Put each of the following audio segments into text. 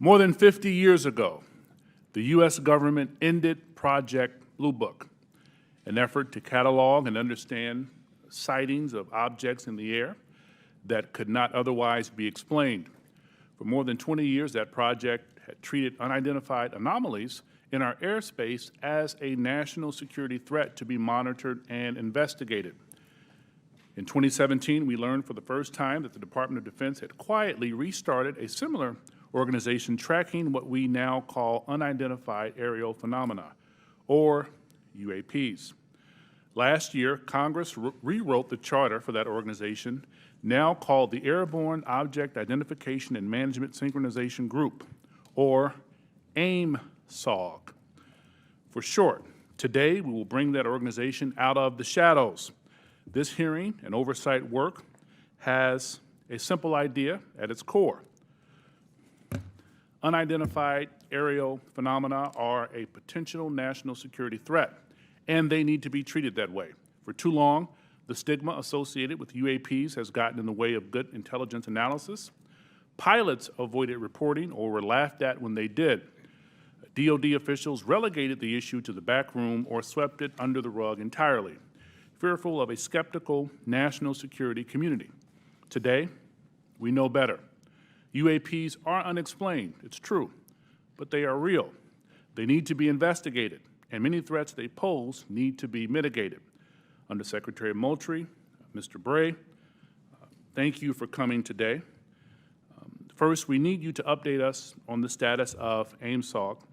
More than 50 years ago, the U.S. government ended Project Blue Book, an effort to catalog and understand sightings of objects in the air that could not otherwise be explained. For more than 20 years, that project had treated unidentified anomalies in our airspace as a national security threat to be monitored and investigated. In 2017, we learned for the first time that the Department of Defense had quietly restarted a similar organization tracking what we now call unidentified aerial phenomena, or UAPs. Last year, Congress rewrote the charter for that organization, now called the Airborne Object Identification and Management Synchronization Group, or AIM-SOG. For short, today we will bring that organization out of the shadows. This hearing and oversight work has a simple idea at its core. Unidentified aerial phenomena are a potential national security threat, and they need to be treated that way. For too long, the stigma associated with UAPs has gotten in the way of good intelligence analysis. Pilots avoided reporting or were laughed at when they did. DoD officials relegated the issue to the back room or swept it under the rug entirely, fearful of a skeptical national security community. Today, we know better. UAPs are unexplained, it's true, but they are real. They need to be investigated, and many threats they pose need to be mitigated. Undersecretary Moultrie, Mr. Bray, thank you for coming today. First, we need you to update us on the status of AIM-SOG.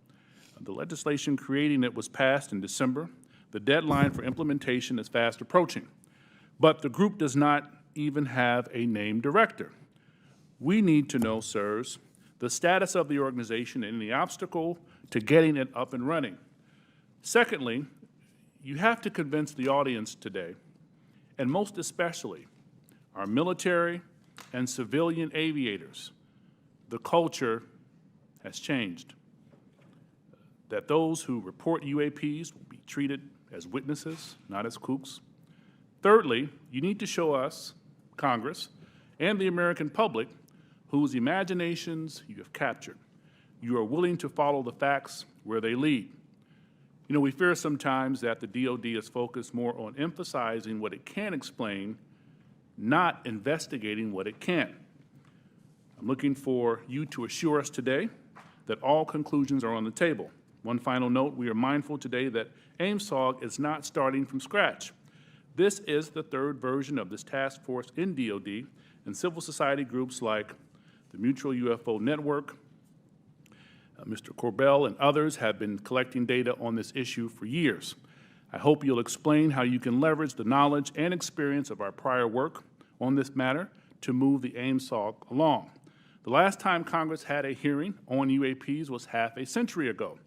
The legislation creating it was passed in December. The deadline for implementation is fast approaching, but the group does not even have a named director. We need to know, sirs, the status of the organization and the obstacle to getting it up and running. Secondly, you have to convince the audience today, and most especially our military and civilian aviators, the culture has changed. That those who report UAPs will be treated as witnesses, not as kooks. Thirdly, you need to show us, Congress, and the American public whose imaginations you have captured. You are willing to follow the facts where they lead. You know, we fear sometimes that the DoD is focused more on emphasizing what it can explain, not investigating what it can't. I'm looking for you to assure us today that all conclusions are on the table. One final note, we are mindful today that AIM-SOG is not starting from scratch. This is the third version of this task force in DoD, and civil society groups like the Mutual UFO Network, Mr. Corbell and others have been collecting data on this issue for years. I hope you'll explain how you can leverage the knowledge and experience of our prior work on this matter to move the AIM-SOG along. The last time Congress had a hearing on UAPs was half a century ago.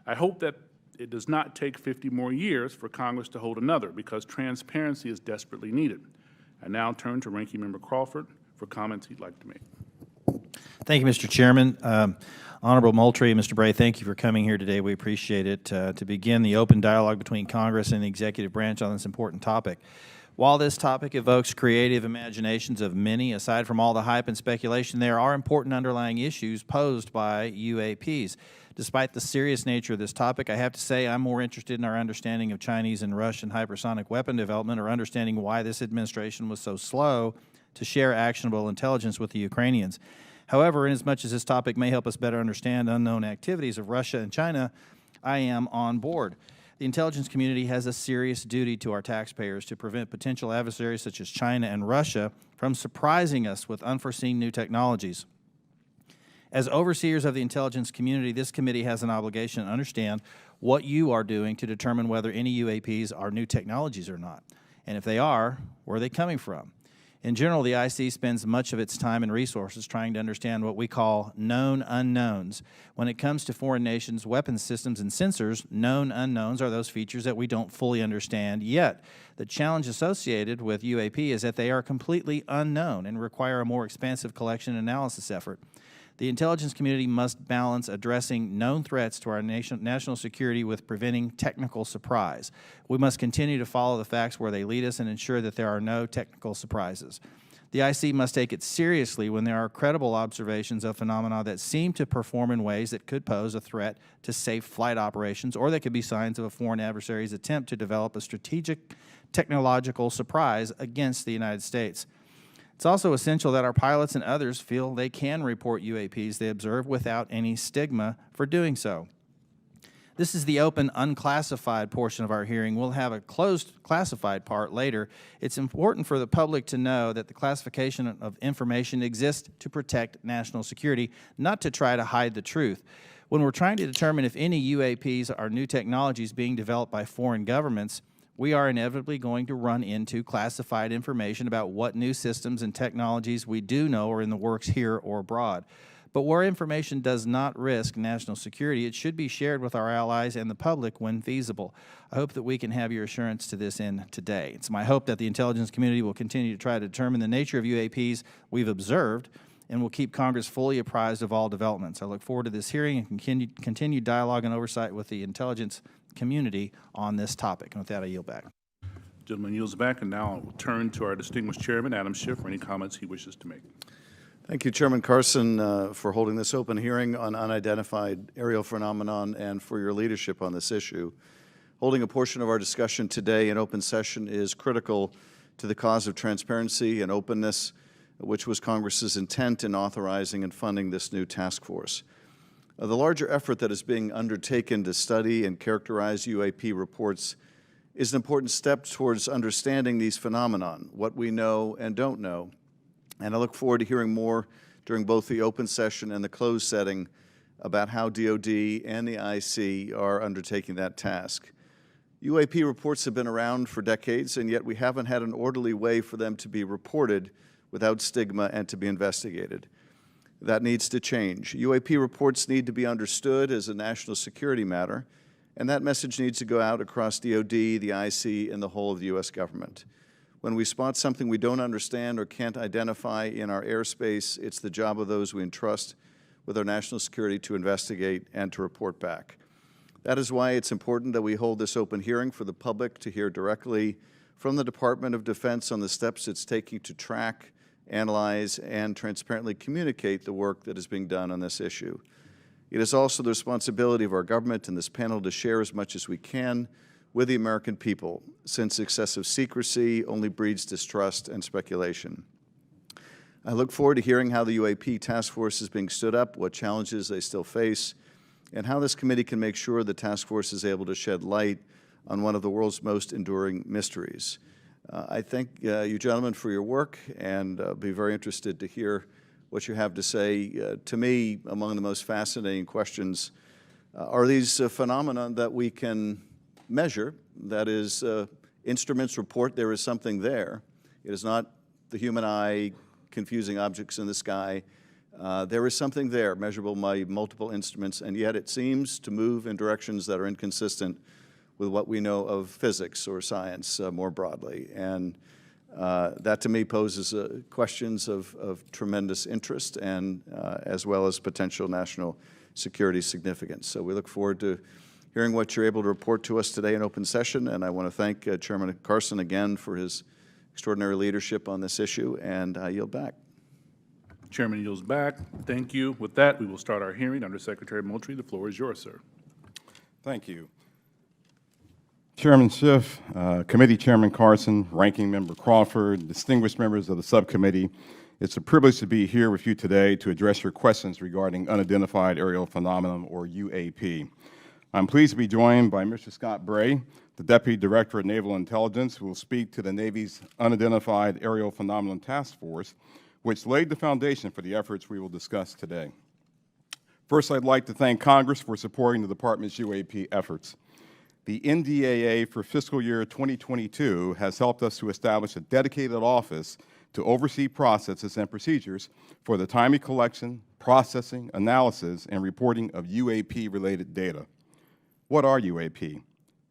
I hope that it does not take 50 more years for Congress to hold another, because transparency is desperately needed. I now turn to Ranking Member Crawford for comments he'd like to make. Thank you, Mr. Chairman. Honorable Moultrie, Mr. Bray, thank you for coming here today. We appreciate it. To begin the open dialogue between Congress and the executive branch on this important topic. While this topic evokes creative imaginations of many, aside from all the hype and speculation, there are important underlying issues posed by UAPs. Despite the serious nature of this topic, I have to say I'm more interested in our understanding of Chinese and Russian hypersonic weapon development, or understanding why this administration was so slow to share actionable intelligence with the Ukrainians. However, inasmuch as this topic may help us better understand unknown activities of Russia and China, I am on board. The intelligence community has a serious duty to our taxpayers to prevent potential adversaries such as China and Russia from surprising us with unforeseen new technologies. As overseers of the intelligence community, this committee has an obligation to understand what you are doing to determine whether any UAPs are new technologies or not. And if they are, where are they coming from? In general, the IC spends much of its time and resources trying to understand what we call known unknowns. When it comes to foreign nations' weapons systems and sensors, known unknowns are those features that we don't fully understand yet. The challenge associated with UAP is that they are completely unknown and require a more expansive collection and analysis effort. The intelligence community must balance addressing known threats to our national security with preventing technical surprise. We must continue to follow the facts where they lead us and ensure that there are no technical surprises. The IC must take it seriously when there are credible observations of phenomena that seem to perform in ways that could pose a threat to safe flight operations, or that could be signs of a foreign adversary's attempt to develop a strategic technological surprise against the United States. It's also essential that our pilots and others feel they can report UAPs they observe without any stigma for doing so. This is the open, unclassified portion of our hearing. We'll have a closed, classified part later. It's important for the public to know that the classification of information exists to protect national security, not to try to hide the truth. When we're trying to determine if any UAPs are new technologies being developed by foreign governments, we are inevitably going to run into classified information about what new systems and technologies we do know are in the works here or abroad. But where information does not risk national security, it should be shared with our allies and the public when feasible. I hope that we can have your assurance to this end today. It's my hope that the intelligence community will continue to try to determine the nature of UAPs we've observed and will keep Congress fully apprised of all developments. I look forward to this hearing and continued dialogue and oversight with the intelligence community on this topic. And with that, I yield back. Gentleman yields back, and now we'll turn to our distinguished chairman, Adam Schiff, for any comments he wishes to make. Thank you, Chairman Carson, for holding this open hearing on unidentified aerial phenomenon and for your leadership on this issue. Holding a portion of our discussion today in open session is critical to the cause of transparency and openness, which was Congress's intent in authorizing and funding this new task force. The larger effort that is being undertaken to study and characterize UAP reports is an important step towards understanding these phenomenon, what we know and don't know. And I look forward to hearing more during both the open session and the closed setting about how DOD and the IC are undertaking that task. UAP reports have been around for decades, and yet we haven't had an orderly way for them to be reported without stigma and to be investigated. That needs to change. UAP reports need to be understood as a national security matter, and that message needs to go out across DOD, the IC, and the whole of the U.S. government. When we spot something we don't understand or can't identify in our airspace, it's the job of those we entrust with our national security to investigate and to report back. That is why it's important that we hold this open hearing for the public to hear directly from the Department of Defense on the steps it's taking to track, analyze, and transparently communicate the work that is being done on this issue. It is also the responsibility of our government and this panel to share as much as we can with the American people, since excessive secrecy only breeds distrust and speculation. I look forward to hearing how the UAP task force is being stood up, what challenges they still face, and how this committee can make sure the task force is able to shed light on one of the world's most enduring mysteries. I thank you gentlemen for your work, and be very interested to hear what you have to say. To me, among the most fascinating questions are these phenomena that we can measure. That is, instruments report there is something there. It is not the human eye confusing objects in the sky. There is something there, measurable by multiple instruments, and yet it seems to move in directions that are inconsistent with what we know of physics or science more broadly. And that to me poses questions of tremendous interest and as well as potential national security significance. So we look forward to hearing what you're able to report to us today in open session, and I want to thank Chairman Carson again for his extraordinary leadership on this issue, and I yield back. Chairman yields back. Thank you. With that, we will start our hearing. Under Secretary Moultrie, the floor is yours, sir. Thank you. Chairman Schiff, Committee Chairman Carson, Ranking Member Crawford, distinguished members of the subcommittee, it's a privilege to be here with you today to address your questions regarding unidentified aerial phenomenon, or UAP. I'm pleased to be joined by Mr. Scott Bray, the Deputy Director of Naval Intelligence, who will speak to the Navy's Unidentified Aerial Phenomenon Task Force, which laid the foundation for the efforts we will discuss today. First, I'd like to thank Congress for supporting the Department's UAP efforts. The NDAA for fiscal year 2022 has helped us to establish a dedicated office to oversee processes and procedures for the timely collection, processing, analysis, and reporting of UAP-related data. What are UAP?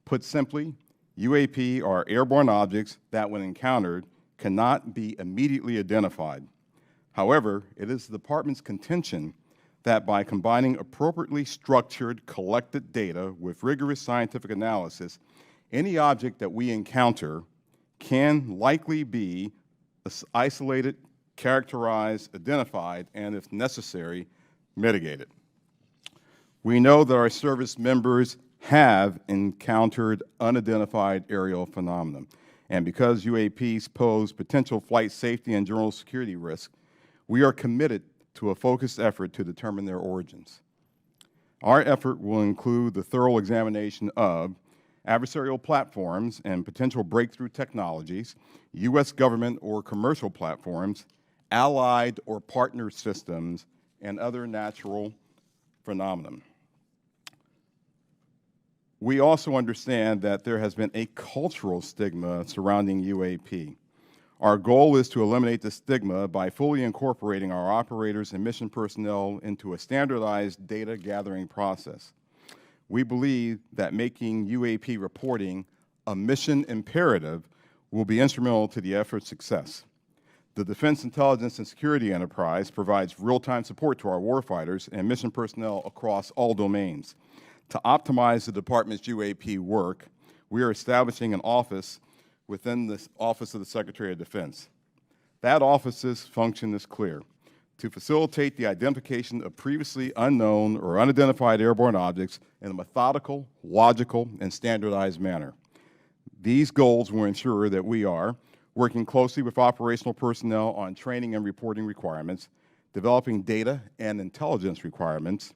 Put simply, UAP are airborne objects that, when encountered, cannot be immediately identified. However, it is the Department's contention that by combining appropriately structured, collected data with rigorous scientific analysis, any object that we encounter can likely be isolated characterized, identified, and if necessary, mitigated. We know that our service members have encountered unidentified aerial phenomena, and because UAPs pose potential flight safety and general security risk, we are committed to a focused effort to determine their origins. Our effort will include the thorough examination of adversarial platforms and potential breakthrough technologies, U.S. government or commercial platforms, allied or partner systems, and other natural phenomena. We also understand that there has been a cultural stigma surrounding UAP. Our goal is to eliminate the stigma by fully incorporating our operators and mission personnel into a standardized data gathering process. We believe that making UAP reporting a mission imperative will be instrumental to the effort's success. The Defense Intelligence and Security Enterprise provides real-time support to our warfighters and mission personnel across all domains. To optimize the department's UAP work, we are establishing an office within the Office of the Secretary of Defense. That office's function is clear: to facilitate the identification of previously unknown or unidentified airborne objects in a methodical, logical, and standardized manner. These goals will ensure that we are working closely with operational personnel on training and reporting requirements, developing data and intelligence requirements,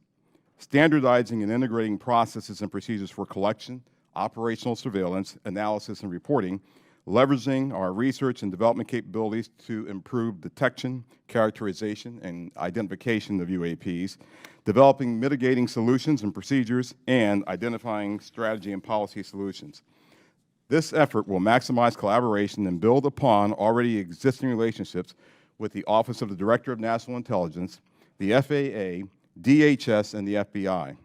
standardizing and integrating processes and procedures for collection, operational surveillance, analysis, and reporting, leveraging our research and development capabilities to improve detection, characterization, and identification of UAPs, developing mitigating solutions and procedures, and identifying strategy and policy solutions. This effort will maximize collaboration and build upon already existing relationships with the Office of the Director of National Intelligence, the FAA, DHS, and the FBI.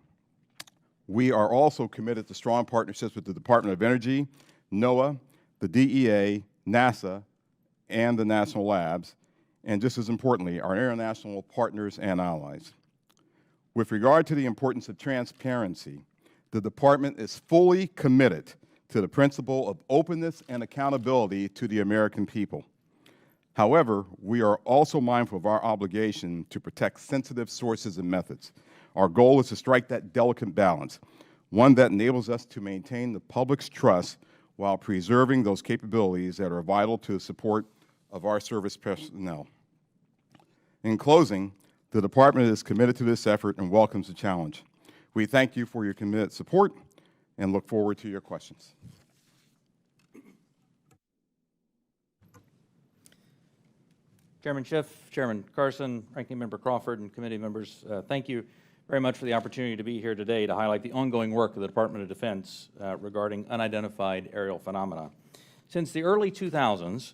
We are also committed to strong partnerships with the Department of Energy, NOAA, the DEA, NASA, and the national labs, and just as importantly, our international partners and allies. With regard to the importance of transparency, the department is fully committed to the principle of openness and accountability to the American people. However, we are also mindful of our obligation to protect sensitive sources and methods. Our goal is to strike that delicate balance, one that enables us to maintain the public's trust while preserving those capabilities that are vital to the support of our service personnel. In closing, the department is committed to this effort and welcomes the challenge. We thank you for your committed support and look forward to your questions. Chairman Schiff, Chairman Carson, Ranking Member Crawford, and committee members, thank you very much for the opportunity to be here today to highlight the ongoing work of the Department of Defense regarding unidentified aerial phenomena. Since the early 2000s,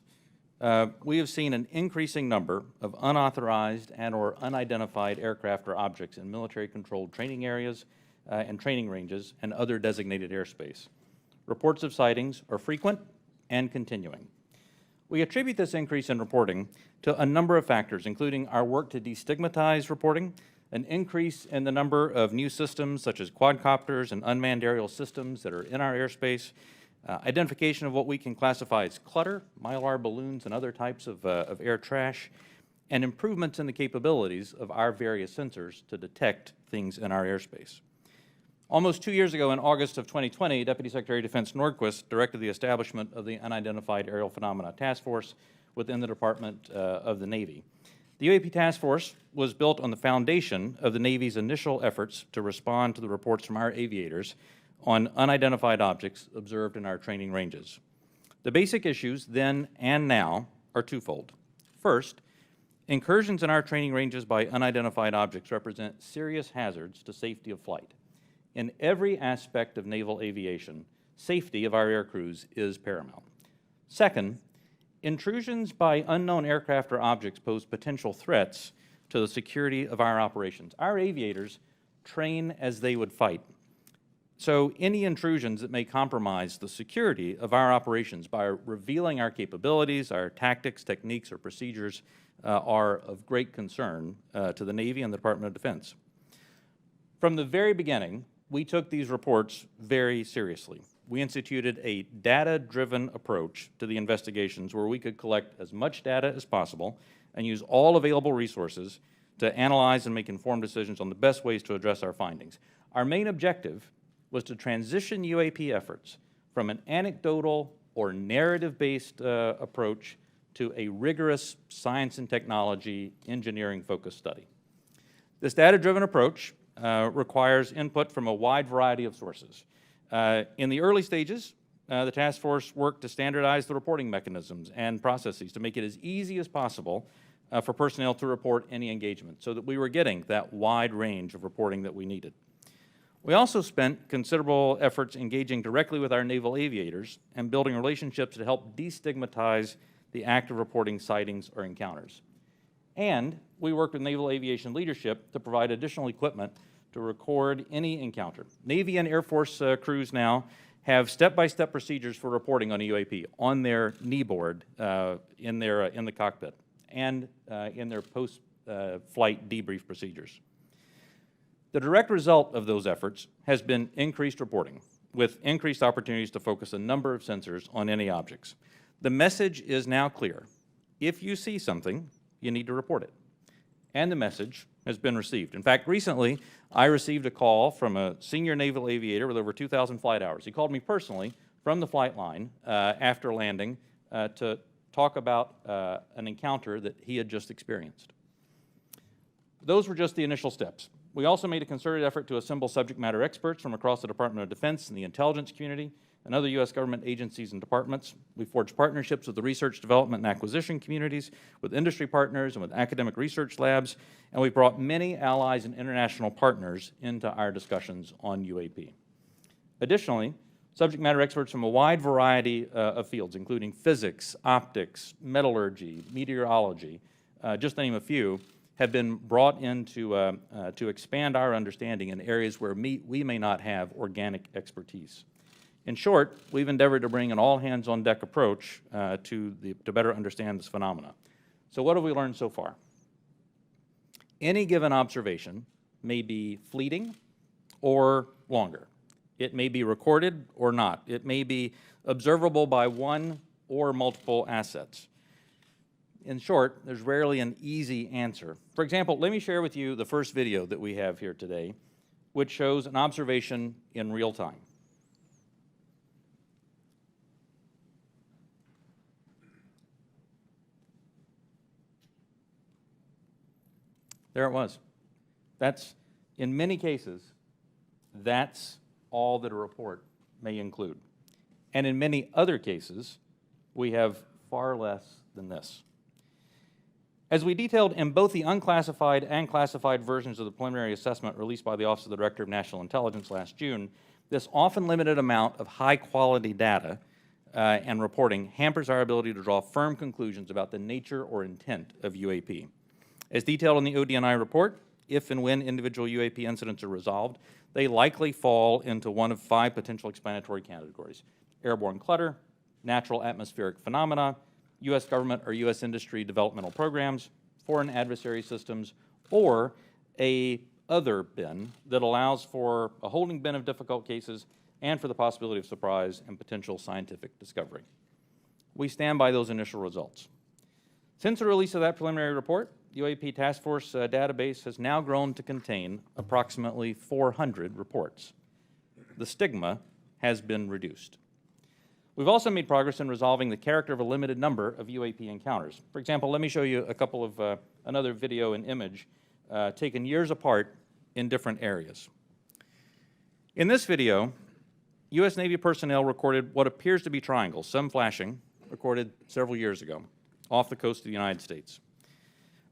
we have seen an increasing number of unauthorized and or unidentified aircraft or objects in military-controlled training areas and training ranges and other designated airspace. Reports of sightings are frequent and continuing. We attribute this increase in reporting to a number of factors, including our work to destigmatize reporting, an increase in the number of new systems such as quadcopters and unmanned aerial systems that are in our airspace, identification of what we can classify as clutter, mylar balloons, and other types of air trash, and improvements in the capabilities of our various sensors to detect things in our airspace. Almost 2 years ago, in August of 2020, Deputy Secretary of Defense Nordquist directed the establishment of the Unidentified Aerial Phenomena Task Force within the Department of the Navy. The UAP Task Force was built on the foundation of the Navy's initial efforts to respond to the reports from our aviators on unidentified objects observed in our training ranges. The basic issues then and now are twofold. First, incursions in our training ranges by unidentified objects represent serious hazards to safety of flight. In every aspect of naval aviation, safety of our air crews is paramount. Second, intrusions by unknown aircraft or objects pose potential threats to the security of our operations. Our aviators train as they would fight. So any intrusions that may compromise the security of our operations by revealing our capabilities, our tactics, techniques, or procedures are of great concern to the Navy and the Department of Defense. From the very beginning, we took these reports very seriously. we instituted a data-driven approach to the investigations where we could collect as much data as possible and use all available resources to analyze and make informed decisions on the best ways to address our findings. Our main objective was to transition UAP efforts from an anecdotal or narrative-based approach to a rigorous science and technology engineering-focused study. This data-driven approach requires input from a wide variety of sources. In the early stages, the task force worked to standardize the reporting mechanisms and processes to make it as easy as possible for personnel to report any engagement so that we were getting that wide range of reporting that we needed. We also spent considerable efforts engaging directly with our naval aviators and building relationships to help destigmatize the act of reporting sightings or encounters. And we worked with naval aviation leadership to provide additional equipment to record any encounter. Navy and Air Force crews now have step-by-step procedures for reporting on a UAP on their knee board in the cockpit and in their post-flight debrief procedures. The direct result of those efforts has been increased reporting, with increased opportunities to focus a number of sensors on any objects. The message is now clear. If you see something, you need to report it. And the message has been received. In fact, recently, I received a call from a senior naval aviator with over 2,000 flight hours. He called me personally from the flight line after landing to talk about an encounter that he had just experienced. Those were just the initial steps. We also made a concerted effort to assemble subject matter experts from across the Department of Defense and the intelligence community and other U.S. government agencies and departments. We forged partnerships with the research, development, and acquisition communities, with industry partners, and with academic research labs, and we brought many allies and international partners into our discussions on UAP. Additionally, subject matter experts from a wide variety of fields, including physics, optics, metallurgy, meteorology, just to name a few, have been brought in to expand our understanding in areas where we may not have organic expertise. In short, we've endeavored to bring an all-hands-on-deck approach to better understand this phenomena. So what have we learned so far? Any given observation may be fleeting or longer. It may be recorded or not. It may be observable by one or multiple assets. In short, there's rarely an easy answer. For example, let me share with you the first video that we have here today, which shows an observation in real time. There it was. That's, in many cases, that's all that a report may include. And in many other cases, we have far less than this. As we detailed in both the unclassified and classified versions of the preliminary assessment released by the Office of the Director of National Intelligence last June, this often limited amount of high-quality data and reporting hampers our ability to draw firm conclusions about the nature or intent of UAP. As detailed in the ODNI report, if and when individual UAP incidents are resolved, they likely fall into one of 5 potential explanatory categories: airborne clutter, natural atmospheric phenomena, U.S. government or U.S. industry developmental programs, foreign adversary systems, or a other bin that allows for a holding bin of difficult cases and for the possibility of surprise and potential scientific discovery. We stand by those initial results. Since the release of that preliminary report, the UAP Task Force database has now grown to contain approximately 400 reports. The stigma has been reduced. We've also made progress in resolving the character of a limited number of UAP encounters. For example, let me show you a couple of another video and image taken years apart in different areas. In this video, U.S. Navy personnel recorded what appears to be triangles, some flashing, recorded several years ago, off the coast of the United States.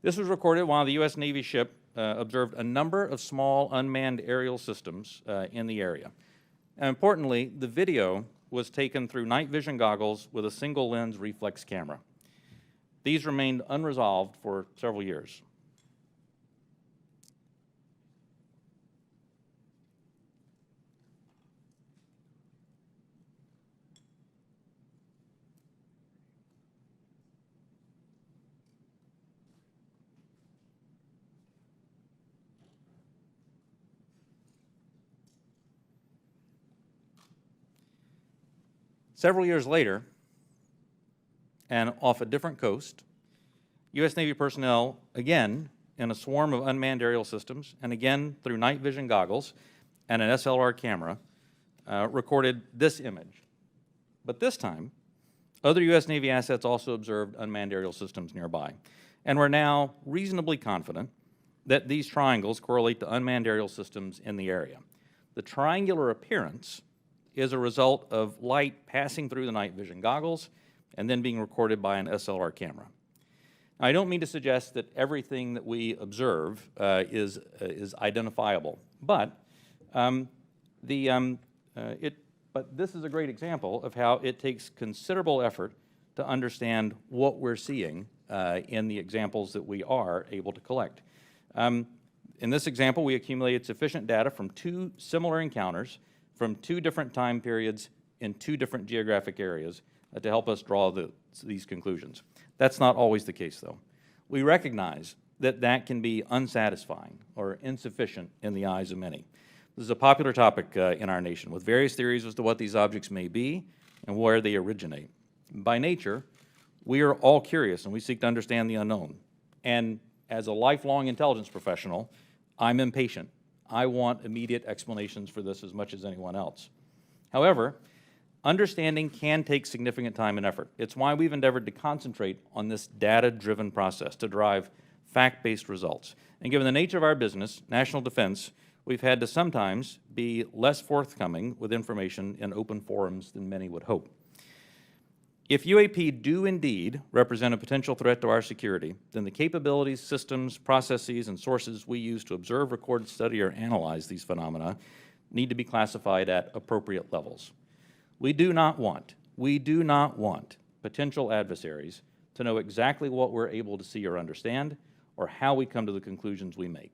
This was recorded while the U.S. Navy ship observed a number of small unmanned aerial systems in the area. And importantly, the video was taken through night vision goggles with a single lens reflex camera. These remained unresolved for several years. Several years later, and off a different coast, U.S. Navy personnel, again, in a swarm of unmanned aerial systems, and again through night vision goggles and an SLR camera, recorded this image. But this time, other U.S. Navy assets also observed unmanned aerial systems nearby. And we're now reasonably confident that these triangles correlate to unmanned aerial systems in the area. The triangular appearance is a result of light passing through the night vision goggles and then being recorded by an SLR camera. Now, I don't mean to suggest that everything that we observe is identifiable, but but this is a great example of how it takes considerable effort to understand what we're seeing in the examples that we are able to collect. In this example, we accumulated sufficient data from 2 similar encounters from 2 different time periods in 2 different geographic areas to help us draw these conclusions. That's not always the case, though. We recognize that that can be unsatisfying or insufficient in the eyes of many. This is a popular topic in our nation, with various theories as to what these objects may be and where they originate. By nature, we are all curious and we seek to understand the unknown. And as a lifelong intelligence professional, I'm impatient. I want immediate explanations for this as much as anyone else. However, understanding can take significant time and effort. It's why we've endeavored to concentrate on this data-driven process to derive fact-based results. And given the nature of our business, national defense, we've had to sometimes be less forthcoming with information in open forums than many would hope. If UAP do indeed represent a potential threat to our security, then the capabilities, systems, processes, and sources we use to observe, record, study, or analyze these phenomena need to be classified at appropriate levels. We do not want potential adversaries to know exactly what we're able to see or understand, or how we come to the conclusions we make.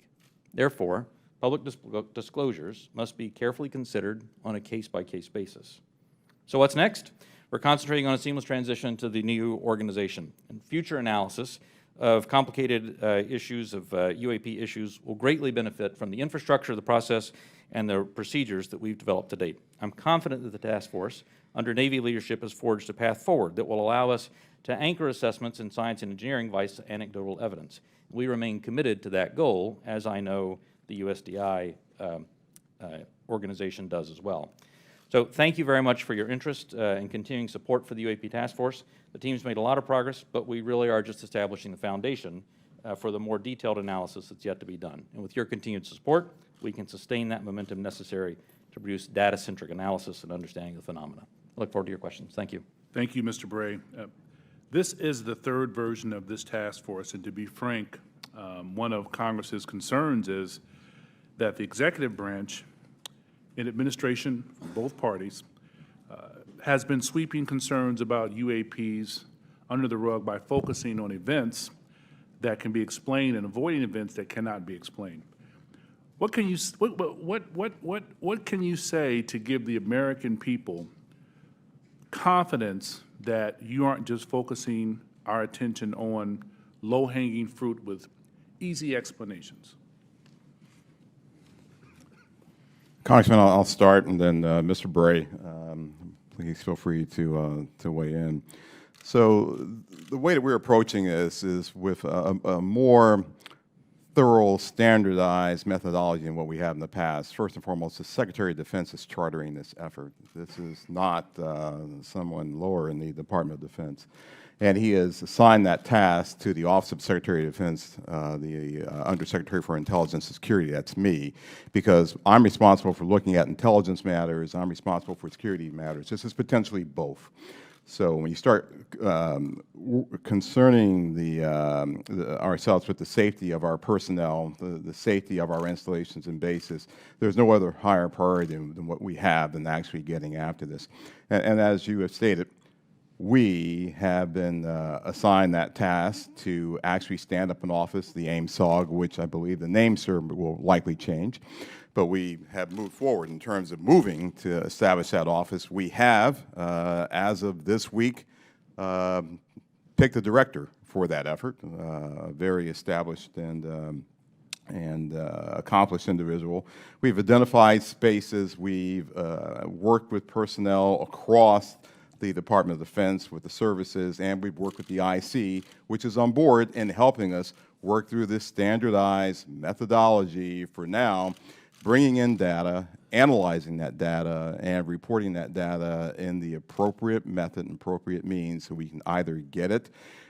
Therefore, public disclosures must be carefully considered on a case-by-case basis. So what's next? We're concentrating on a seamless transition to the new organization, and future analysis of complicated issues of UAP issues will greatly benefit from the infrastructure, the process, and the procedures that we've developed to date. I'm confident that the task force, under Navy leadership, has forged a path forward that will allow us to anchor assessments in science and engineering by anecdotal evidence. We remain committed to that goal, as I know the USDI organization does as well. So thank you very much for your interest and continuing support for the UAP Task Force. The team's made a lot of progress, but we really are just establishing the foundation for the more detailed analysis that's yet to be done. And with your continued support, we can sustain that momentum necessary to produce data-centric analysis and understanding of the phenomena. I look forward to your questions. Thank you. Thank you, Mr. Bray. This is the 3rd version of this task force, and to be frank, one of Congress's concerns is that the executive branch in administration from both parties has been sweeping concerns about UAPs under the rug by focusing on events that can be explained and avoiding events that cannot be explained. What can you say to give the American people confidence that you aren't just focusing our attention on low-hanging fruit with easy explanations? Congressman, I'll start, and then Mr. Bray, please feel free to weigh in. So the way that we're approaching this is with a more thorough, standardized methodology than what we have in the past. First and foremost, the Secretary of Defense is chartering this effort. This is not someone lower in the Department of Defense. And he has assigned that task to the Office of Secretary of Defense, the Undersecretary for Intelligence and Security, that's me, because I'm responsible for looking at intelligence matters, I'm responsible for security matters. This is potentially both. So when you start concerning ourselves with the safety of our personnel, the safety of our installations and bases, there's no other higher priority than what we have than actually getting after this. And as you have stated, we have been assigned that task to actually stand up an office, the AIM-SOG, which I believe the name, sir, will likely change. But we have moved forward in terms of moving to establish that office. We have, as of this week, picked a director for that effort, a very established and accomplished individual. We've identified spaces. We've worked with personnel across the Department of Defense, with the services, and we've worked with the IC, which is on board in helping us work through this standardized methodology for now, bringing in data, analyzing that data, and reporting that data in the appropriate method and appropriate means so we can either get it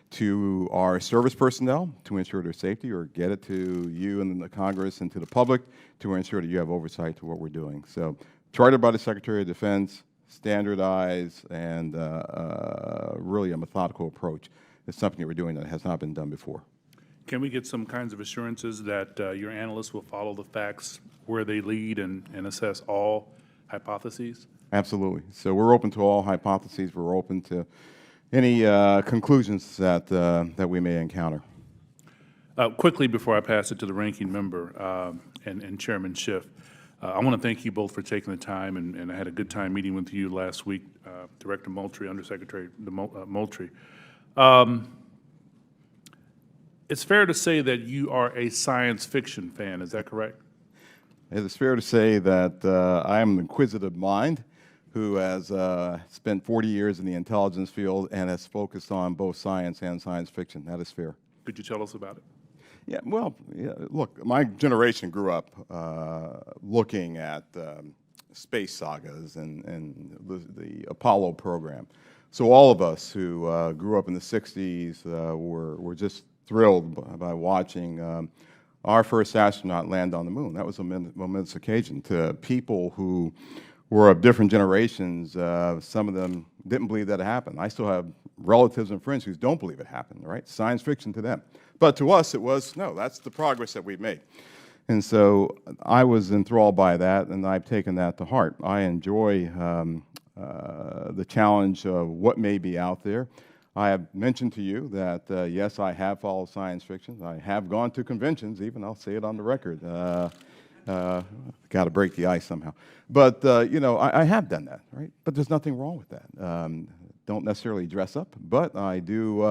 to our service personnel to ensure their safety, or get it to you and the Congress and to the public to ensure that you have oversight to what we're doing. So chartered by the Secretary of Defense, standardized, and really a methodical approach. It's something that we're doing that has not been done before. Can we get some kinds of assurances that your analysts will follow the facts where they lead and assess all hypotheses? Absolutely. So we're open to all hypotheses. We're open to any conclusions that we may encounter. Quickly, before I pass it to the ranking member and Chairman Schiff, I want to thank you both for taking the time, and I had a good time meeting with you last week, Director Moultrie, Undersecretary Moultrie. It's fair to say that you are a science fiction fan, is that correct? It is fair to say that I am an inquisitive mind who has spent 40 years in the intelligence field and has focused on both science and science fiction. That is fair. Could you tell us about it? Yeah, well, yeah, look, my generation grew up looking at space sagas and the Apollo program. So all of us who grew up in the 60s were just thrilled by watching our first astronaut land on the moon. That was a momentous occasion. To people who were of different generations, some of them didn't believe that it happened. I still have relatives and friends who don't believe it happened, right? Science fiction to them. But to us, it was, no, that's the progress that we've made. And so I was enthralled by that, and I've taken that to heart. I enjoy the challenge of what may be out there. I have mentioned to you that, yes, I have followed science fiction. I have gone to conventions, even. I'll say it on the record. Got to break the ice somehow. But, you know, I have done that, right? But there's nothing wrong with that. Don't necessarily dress up, but I do,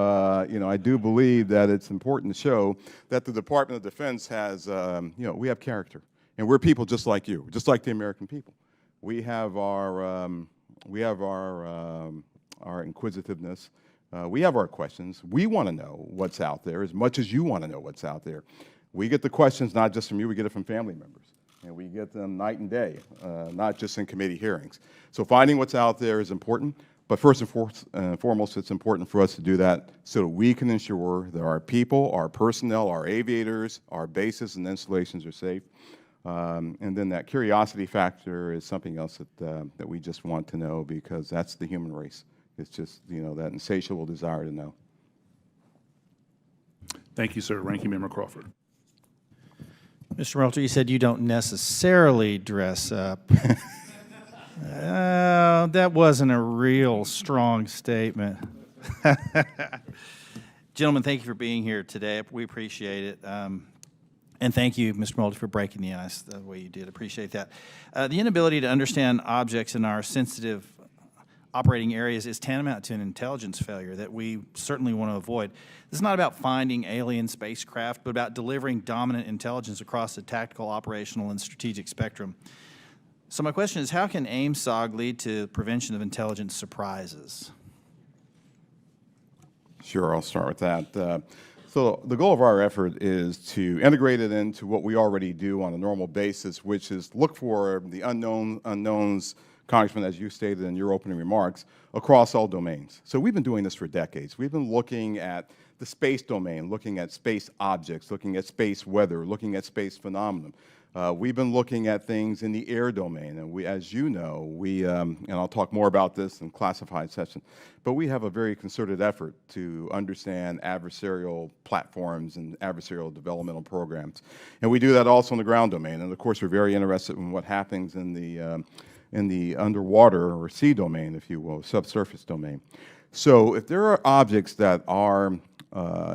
you know, I do believe that it's important to show that the Department of Defense has, you know, we have character. And we're people just like you, just like the American people. We have our inquisitiveness. We have our questions. We want to know what's out there as much as you want to know what's out there. We get the questions not just from you, we get it from family members. And we get them night and day, not just in committee hearings. So finding what's out there is important, but first and foremost, it's important for us to do that so that we can ensure that our people, our personnel, our aviators, our bases and installations are safe. And then that curiosity factor is something else that we just want to know, because that's the human race. It's just, you know, that insatiable desire to know. Thank you, sir. Ranking Member Crawford. Mr. Moultrie, you said you don't necessarily dress up. That wasn't a real strong statement. Gentlemen, thank you for being here today. We appreciate it. And thank you, Mr. Moultrie, for breaking the ice the way you did. Appreciate that. The inability to understand objects in our sensitive operating areas is tantamount to an intelligence failure that we certainly want to avoid. This is not about finding alien spacecraft, but about delivering dominant intelligence across the tactical, operational, and strategic spectrum. So my question is, how can AIM-SOG lead to prevention of intelligence surprises? Sure, I'll start with that. So the goal of our effort is to integrate it into what we already do on a normal basis, which is look for the unknowns, Congressman, as you stated in your opening remarks, across all domains. So we've been doing this for decades. We've been looking at the space domain, looking at space objects, looking at space weather, looking at space phenomenon. We've been looking at things in the air domain, and we, as you know, and I'll talk more about this in classified session, but we have a very concerted effort to understand adversarial platforms and adversarial developmental programs. And we do that also in the ground domain. And of course, we're very interested in what happens in the underwater or sea domain, if you will, subsurface domain. So if there are objects that our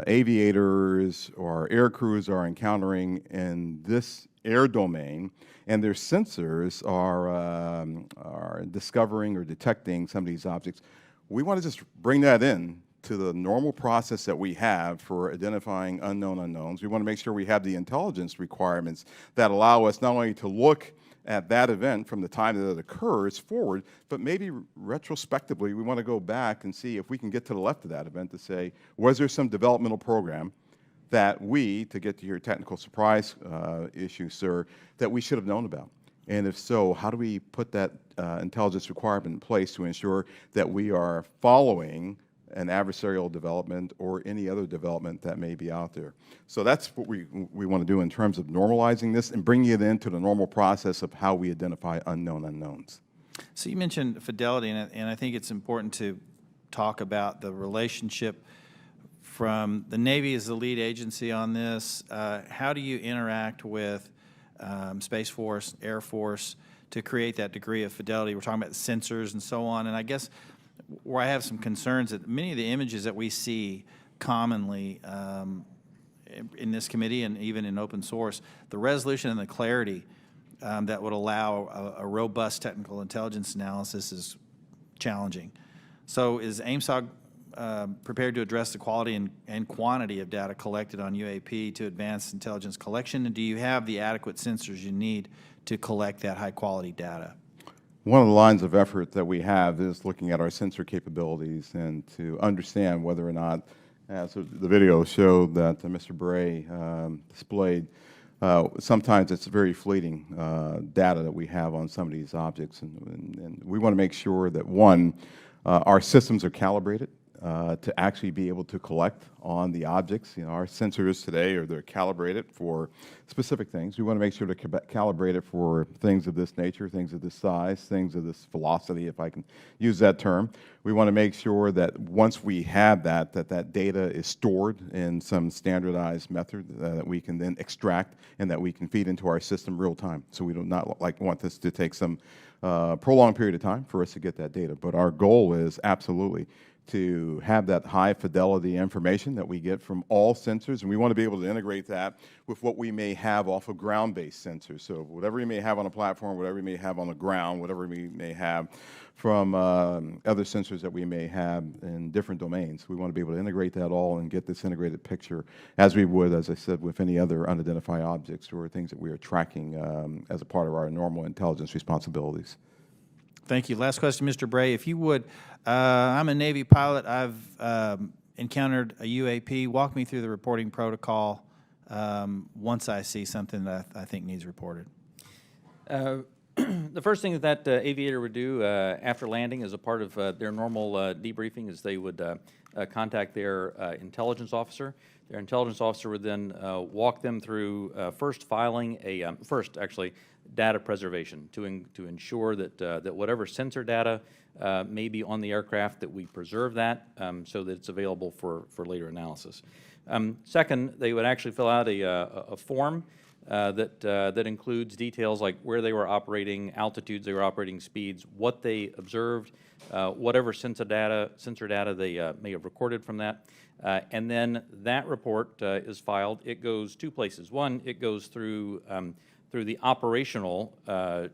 aviators or air crews are encountering in this air domain, and their sensors are discovering or detecting some of these objects, we want to just bring that in to the normal process that we have for identifying unknown unknowns. We want to make sure we have the intelligence requirements that allow us not only to look at that event from the time that it occurs forward, but maybe retrospectively we want to go back and see if we can get to the left of that event to say, was there some developmental program that we, to get to your technical surprise issue, sir, that we should have known about? And if so, how do we put that intelligence requirement in place to ensure that we are following an adversarial development or any other development that may be out there? So that's what we want to do in terms of normalizing this and bringing it into the normal process of how we identify unknown unknowns. So you mentioned fidelity, and I think it's important to talk about the relationship from the Navy as the lead agency on this. How do you interact with Space Force, Air Force to create that degree of fidelity? We're talking about sensors and so on, and I guess where I have some concerns that many of the images that we see commonly in this committee and even in open source, the resolution and the clarity that would allow a robust technical intelligence analysis is challenging. So is AIMSOG prepared to address the quality and quantity of data collected on UAP to advance intelligence collection? And do you have the adequate sensors you need to collect that high-quality data? One of the lines of effort that we have is looking at our sensor capabilities and to understand whether or not, as the video showed that Mr. Bray displayed, sometimes it's very fleeting data that we have on some of these objects. And we want to make sure that, one, our systems are calibrated to actually be able to collect on the objects. You know, our sensors today they're calibrated for specific things. We want to make sure they're calibrated for things of this nature, things of this size, things of this velocity, if I can use that term. We want to make sure that once we have that data is stored in some standardized method that we can then extract and that we can feed into our system real time. So we do not want this to take some prolonged period of time for us to get that data. But our goal is absolutely to have that high fidelity information that we get from all sensors, and we want to be able to integrate that with what we may have off of ground-based sensors. So whatever we may have on a platform, whatever we may have on the ground, whatever we may have from other sensors that we may have in different domains, we want to be able to integrate that all and get this integrated picture as we would, as I said, with any other unidentified objects or things that we are tracking as a part of our normal intelligence responsibilities. Thank you. Last question, Mr. Bray, if you would. I'm a Navy pilot. I've encountered a UAP. Walk me through the reporting protocol once I see something that I think needs reported. The first thing that aviator would do after landing as a part of their normal debriefing is they would contact their intelligence officer. Their intelligence officer would then walk them through first filing data preservation to ensure that whatever sensor data may be on the aircraft, that we preserve that so that it's available for later analysis. Second, they would actually fill out a form that includes details like where they were operating, altitudes they were operating, speeds, what they observed, whatever sensor data they may have recorded from that. And then that report is filed. It goes two places. One, it goes through the operational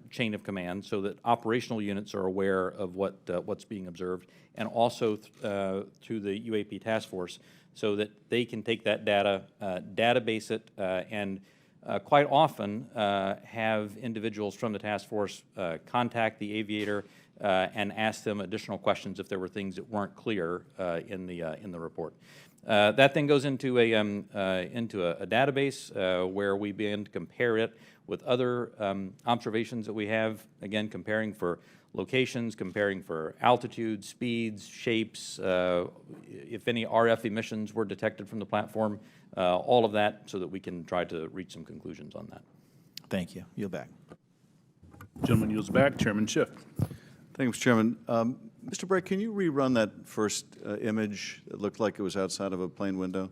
chain of command so that operational units are aware of what's being observed, and also through the UAP task force so that they can take that data, database it, and quite often have individuals from the task force contact the aviator and ask them additional questions if there were things that weren't clear in the report. That then goes into a database where we begin to compare it with other observations that we have, again, comparing for locations, comparing for altitude, speeds, shapes, if any RF emissions were detected from the platform, all of that so that we can try to reach some conclusions on that. Thank you. Yield back. Gentleman yields back. Chairman Schiff. Thank you, Mr. Chairman. Mr. Bray, can you rerun that first image that looked like it was outside of a plane window?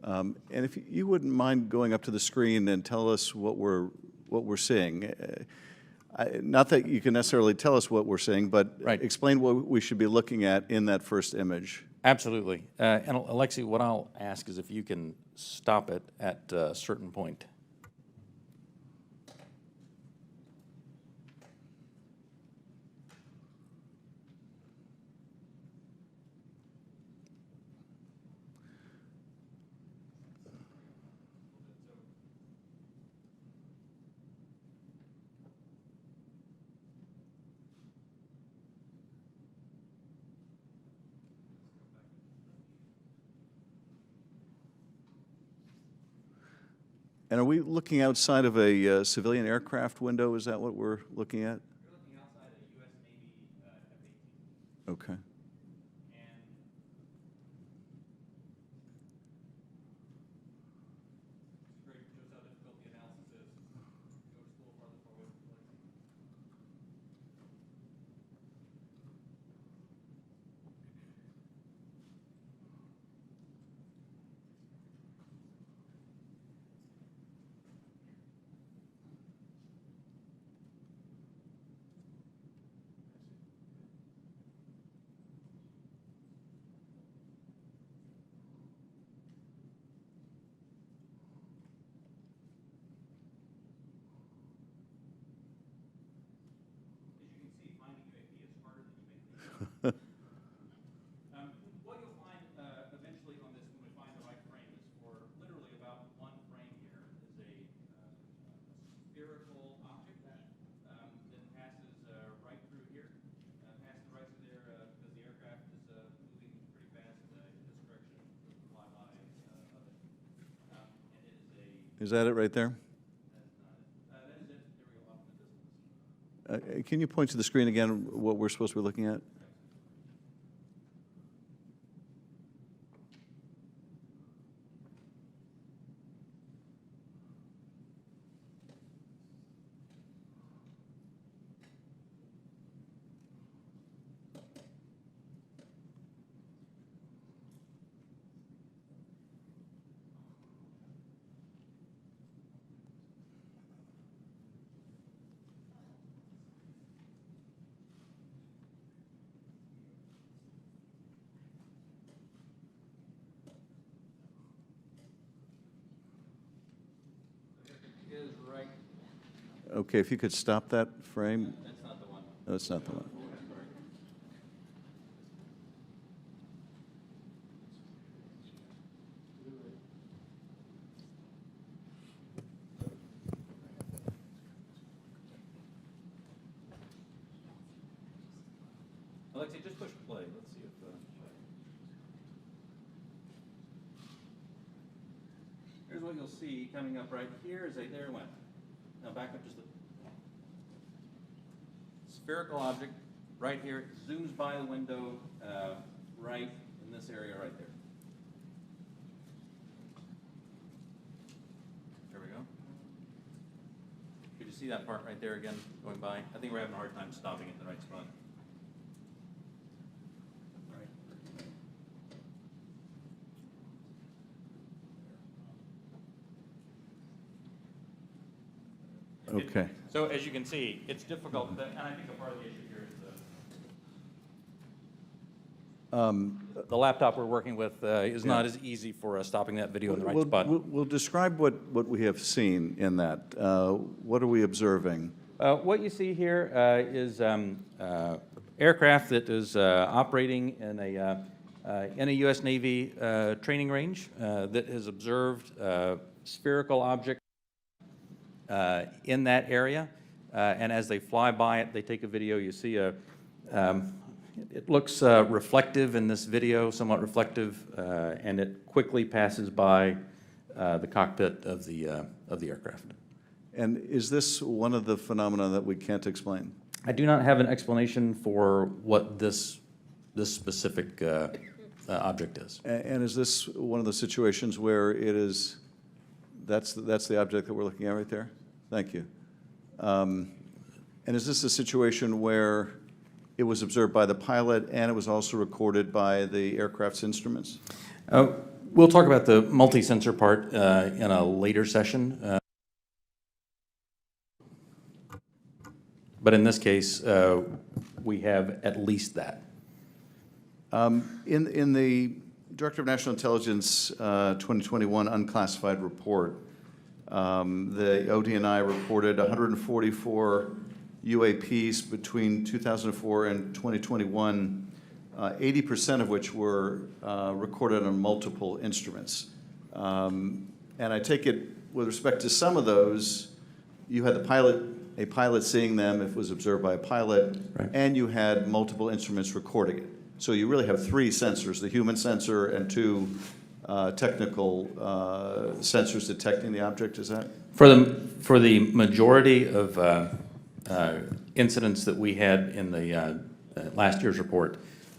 And if you wouldn't mind going up to the screen and tell us what we're seeing. Not that you can necessarily tell us what we're seeing, but right. Explain what we should be looking at in that first image. Absolutely. And Alexi, what I'll ask is if you can stop it at a certain point. And are we looking outside of a civilian aircraft window? Is that what we're looking at? You're looking outside a U.S. Navy F-18. Okay. And it's great, shows how difficult the analysis is. Go just a little farther forward. What you'll find eventually on this, when we find the right frame, is for literally about one frame here is a spherical object that passes right through here, passes right through there because the aircraft is moving pretty fast in this direction with the flyby of it. And it is a, Is that it right there? that is it. There we go, off in the distance. Can you point to the screen again what we're supposed to be looking at? Is right. Okay, if you could stop that frame. That's not the one. No, it's not the one. Alexei, just push play. Let's see if. Here's what you'll see coming up right here is there it went. Now back up just a spherical object right here. It zooms by the window right in this area right there. There we go. Could you see that part right there again going by? I think we're having a hard time stopping it in the right spot. Okay. So as you can see, it's difficult, and I think a part of the issue here is the laptop we're working with is not as easy for stopping that video in the right spot. We'll describe what we have seen in that. What are we observing? What you see here is aircraft that is operating in a U.S. Navy training range that has observed spherical object in that area, and as they fly by it, they take a video. You see it looks reflective in this video, somewhat reflective, and it quickly passes by the cockpit of the aircraft. And is this one of the phenomena that we can't explain? I do not have an explanation for what this specific object is. And is this one of the situations where it is, that's the object that we're looking at right there? Thank you. And is this a situation where it was observed by the pilot and it was also recorded by the aircraft's instruments? We'll talk about the multi-sensor part in a later session. But in this case, we have at least that. In the Director of National Intelligence 2021 unclassified report, the ODNI reported 144 UAPs between 2004 and 2021, 80% of which were recorded on multiple instruments. And I take it, with respect to some of those, you had a pilot seeing them if it was observed by a pilot, Right. and you had multiple instruments recording it. So you really have three sensors, the human sensor and two technical sensors detecting the object, is that? For the majority of incidents that we had in the last year's report,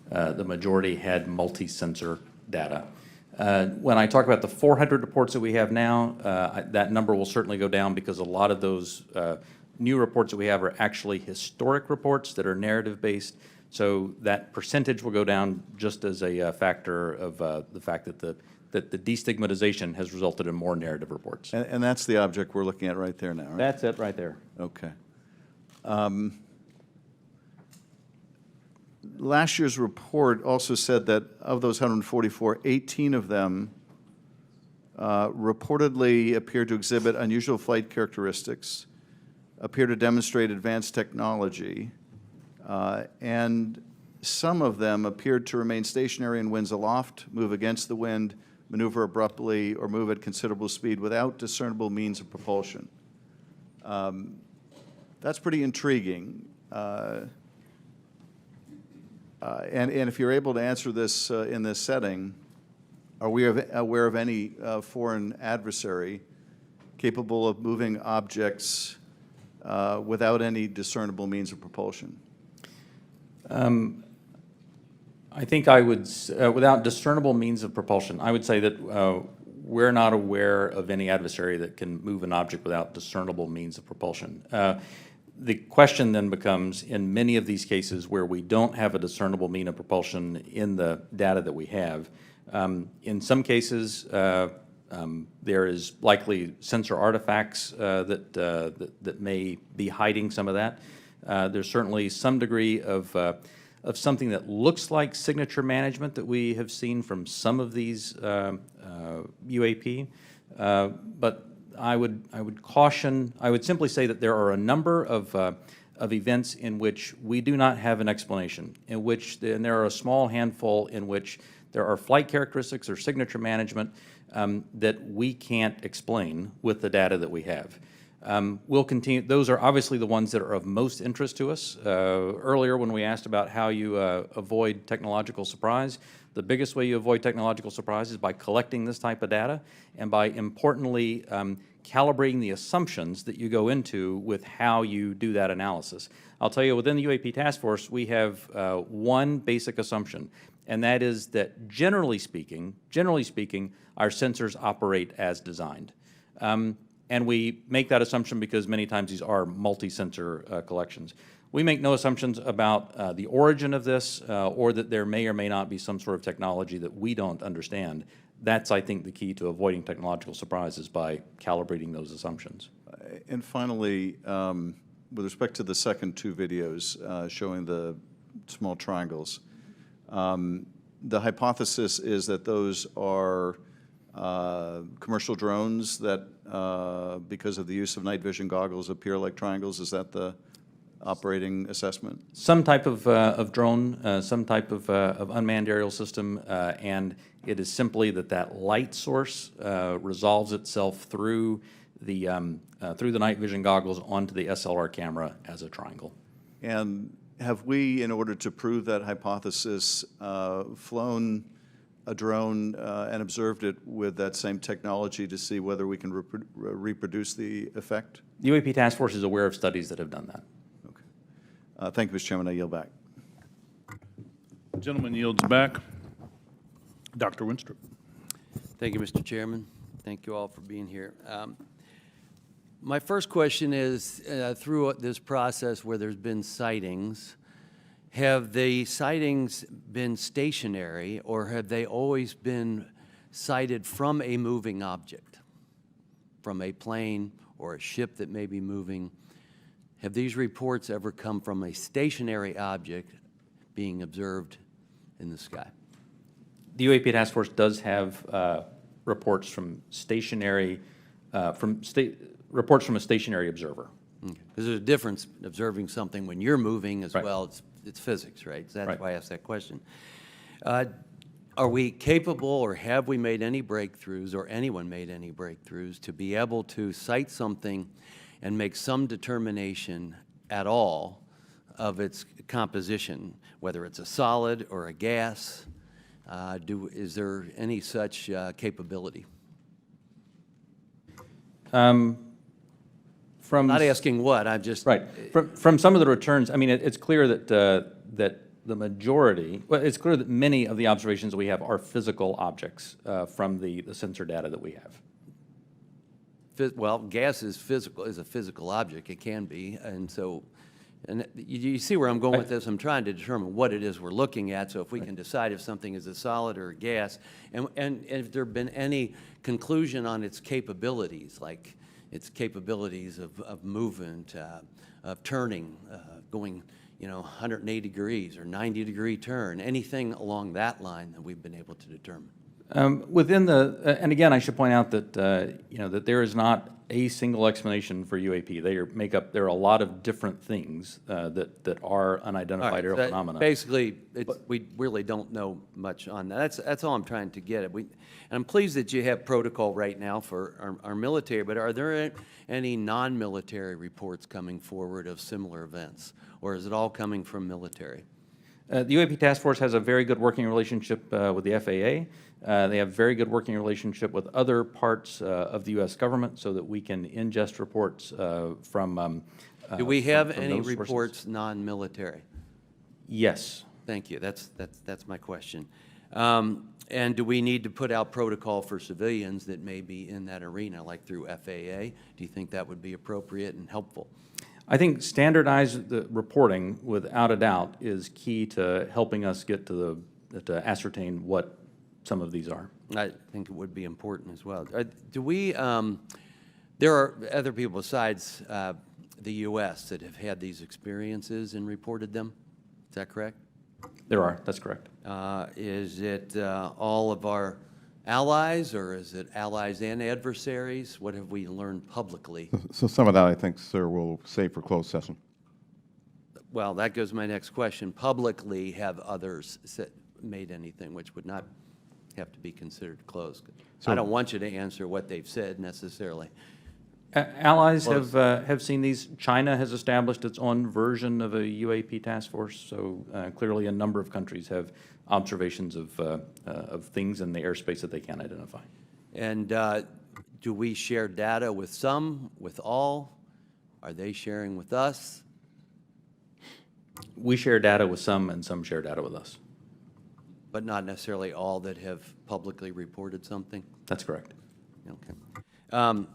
the majority had multi-sensor data. When I talk about the 400 reports that we have now, that number will certainly go down because a lot of those new reports that we have are actually historic reports that are narrative-based. So that percentage will go down just as a factor of the fact that the destigmatization has resulted in more narrative reports. And that's the object we're looking at right there now, right? That's it right there. Okay. Last year's report also said that of those 144, 18 of them reportedly appeared to exhibit unusual flight characteristics, appear to demonstrate advanced technology, and some of them appeared to remain stationary in winds aloft, move against the wind, maneuver abruptly, or move at considerable speed without discernible means of propulsion. That's pretty intriguing. And if you're able to answer this in this setting, are we aware of any foreign adversary capable of moving objects without any discernible means of propulsion? I think I would, without discernible means of propulsion, I would say that we're not aware of any adversary that can move an object without discernible means of propulsion. The question then becomes, in many of these cases where we don't have a discernible mean of propulsion in the data that we have, in some cases there is likely sensor artifacts that may be hiding some of that. There's certainly some degree of something that looks like signature management that we have seen from some of these UAP, but I would caution. I would simply say that there are a number of events in which we do not have an explanation, and there are a small handful in which there are flight characteristics or signature management that we can't explain with the data that we have. We'll continue. Those are obviously the ones that are of most interest to us. Earlier, when we asked about how you avoid technological surprise, the biggest way you avoid technological surprise is by collecting this type of data and by, importantly, calibrating the assumptions that you go into with how you do that analysis. I'll tell you, within the UAP task force, we have one basic assumption, and that is that generally speaking, our sensors operate as designed. And we make that assumption because many times these are multi-sensor collections. We make no assumptions about the origin of this or that there may or may not be some sort of technology that we don't understand. That's, I think, the key to avoiding technological surprises by calibrating those assumptions. And finally, with respect to the second two videos showing the small triangles, the hypothesis is that those are commercial drones that, because of the use of night vision goggles, appear like triangles. Is that the operating assessment? Some type of drone, some type of unmanned aerial system, and it is simply that light source resolves itself through the night vision goggles onto the SLR camera as a triangle. And have we, in order to prove that hypothesis, flown a drone and observed it with that same technology to see whether we can reproduce the effect? The UAP task force is aware of studies that have done that. Okay. Thank you, Mr. Chairman. I yield back. Gentleman yields back. Dr. Winstrup. Thank you, Mr. Chairman. Thank you all for being here. My first question is, through this process where there's been sightings, have the sightings been stationary, or have they always been sighted from a moving object, from a plane or a ship that may be moving? Have these reports ever come from a stationary object being observed in the sky? The UAP task force does have reports from reports from a stationary observer. Because there's a difference observing something when you're moving as Right. well. It's physics, right? So that's Right. why I asked that question. Are we capable, or have we made any breakthroughs, or anyone made any breakthroughs to be able to sight something and make some determination at all of its composition, whether it's a solid or a gas? Is there any such capability? From Not asking what, I'm just. Right. From some of the returns, I mean, it's clear that that the majority, well, it's clear that many of the observations that we have are physical objects from the sensor data that we have. Well, gas is physical, is a physical object. It can be, and so, and you see where I'm going with this. I'm trying to determine what it is we're looking at. So if we can decide if something is a solid or a gas, and if there have been any conclusion on its capabilities, like its capabilities of movement, of turning, going, 180 degrees or 90-degree turn, anything along that line that we've been able to determine. Within the, and again, I should point out that, that there is not a single explanation for UAP. There are a lot of different things that are unidentified aerial phenomena. Basically, we really don't know much on that. That's all I'm trying to get at. And I'm pleased that you have protocol right now for our military, but are there any non-military reports coming forward of similar events, or is it all coming from military? The UAP Task Force has a very good working relationship with the FAA. They have very good working relationship with other parts of the U.S. government so that we can ingest reports from Do we have from any those sources. reports non-military? Yes. Thank you. That's my question. And do we need to put out protocol for civilians that may be in that arena, like through FAA? Do you think that would be appropriate and helpful? I think standardized reporting, without a doubt, is key to helping us get to ascertain what some of these are. I think it would be important as well. There are other people besides the U.S. that have had these experiences and reported them? Is that correct? There are, that's correct. Is it all of our allies, or is it allies and adversaries? What have we learned publicly? So some of that, I think, sir, we'll save for closed session. Well, that goes to my next question. Publicly, have others made anything which would not have to be considered closed? I don't want you to answer what they've said necessarily. Allies have seen these. China has established its own version of a UAP task force, so clearly a number of countries have observations of things in the airspace that they can't identify. And do we share data with some, with all? Are they sharing with us? We share data with some, and some share data with us. But not necessarily all that have publicly reported something? That's correct. Okay.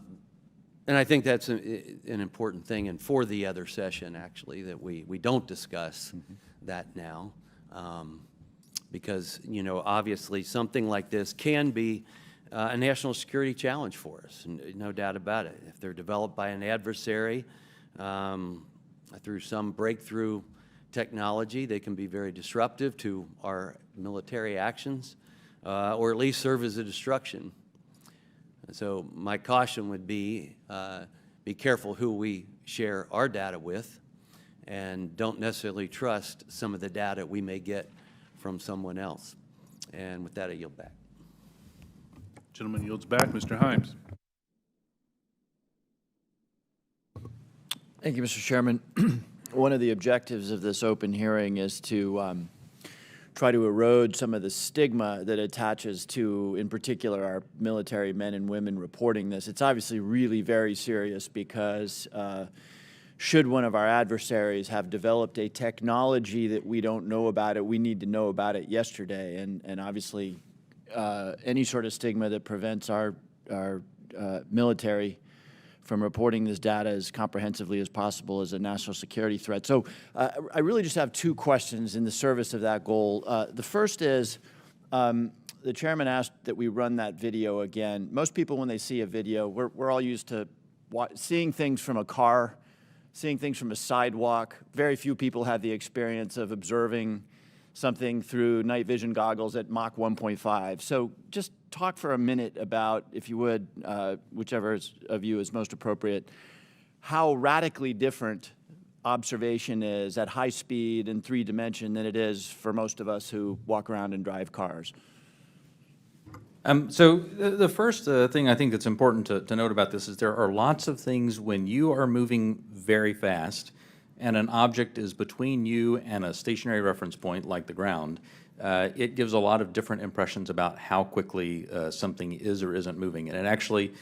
And I think that's an important thing, and for the other session, actually, that we don't discuss that now. Because, obviously, something like this can be a national security challenge for us, no doubt about it. If they're developed by an adversary through some breakthrough technology, they can be very disruptive to our military actions, or at least serve as a distraction. So my caution would be careful who we share our data with, and don't necessarily trust some of the data we may get from someone else. And with that, I yield back. Gentleman yields back. Mr. Himes. Thank you, Mr. Chairman. One of the objectives of this open hearing is to try to erode some of the stigma that attaches to, in particular, our military men and women reporting this. It's obviously really very serious because should one of our adversaries have developed a technology that we don't know about it, we need to know about it yesterday. And obviously, any sort of stigma that prevents our military from reporting this data as comprehensively as possible is a national security threat. So I really just have two questions in the service of that goal. The first is, the chairman asked that we run that video again. Most people, when they see a video, we're all used to seeing things from a car, seeing things from a sidewalk. Very few people have the experience of observing something through night vision goggles at Mach 1.5. So just talk for a minute about, if you would, whichever of you is most appropriate, how radically different observation is at high speed and 3 dimension than it is for most of us who walk around and drive cars. So the first thing I think that's important to note about this is there are lots of things when you are moving very fast and an object is between you and a stationary reference point like the ground, it gives a lot of different impressions about how quickly something is or isn't moving. And it actually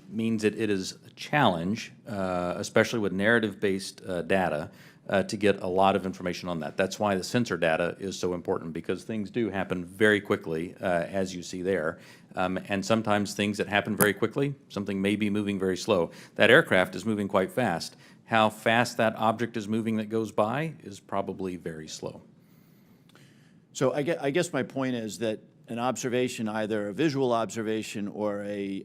means that it is a challenge, especially with narrative-based data, to get a lot of information on that. That's why the sensor data is so important, because things do happen very quickly, as you see there. And sometimes things that happen very quickly, something may be moving very slow. That aircraft is moving quite fast. How fast that object is moving that goes by is probably very slow. So I guess my point is that an observation, either a visual observation or a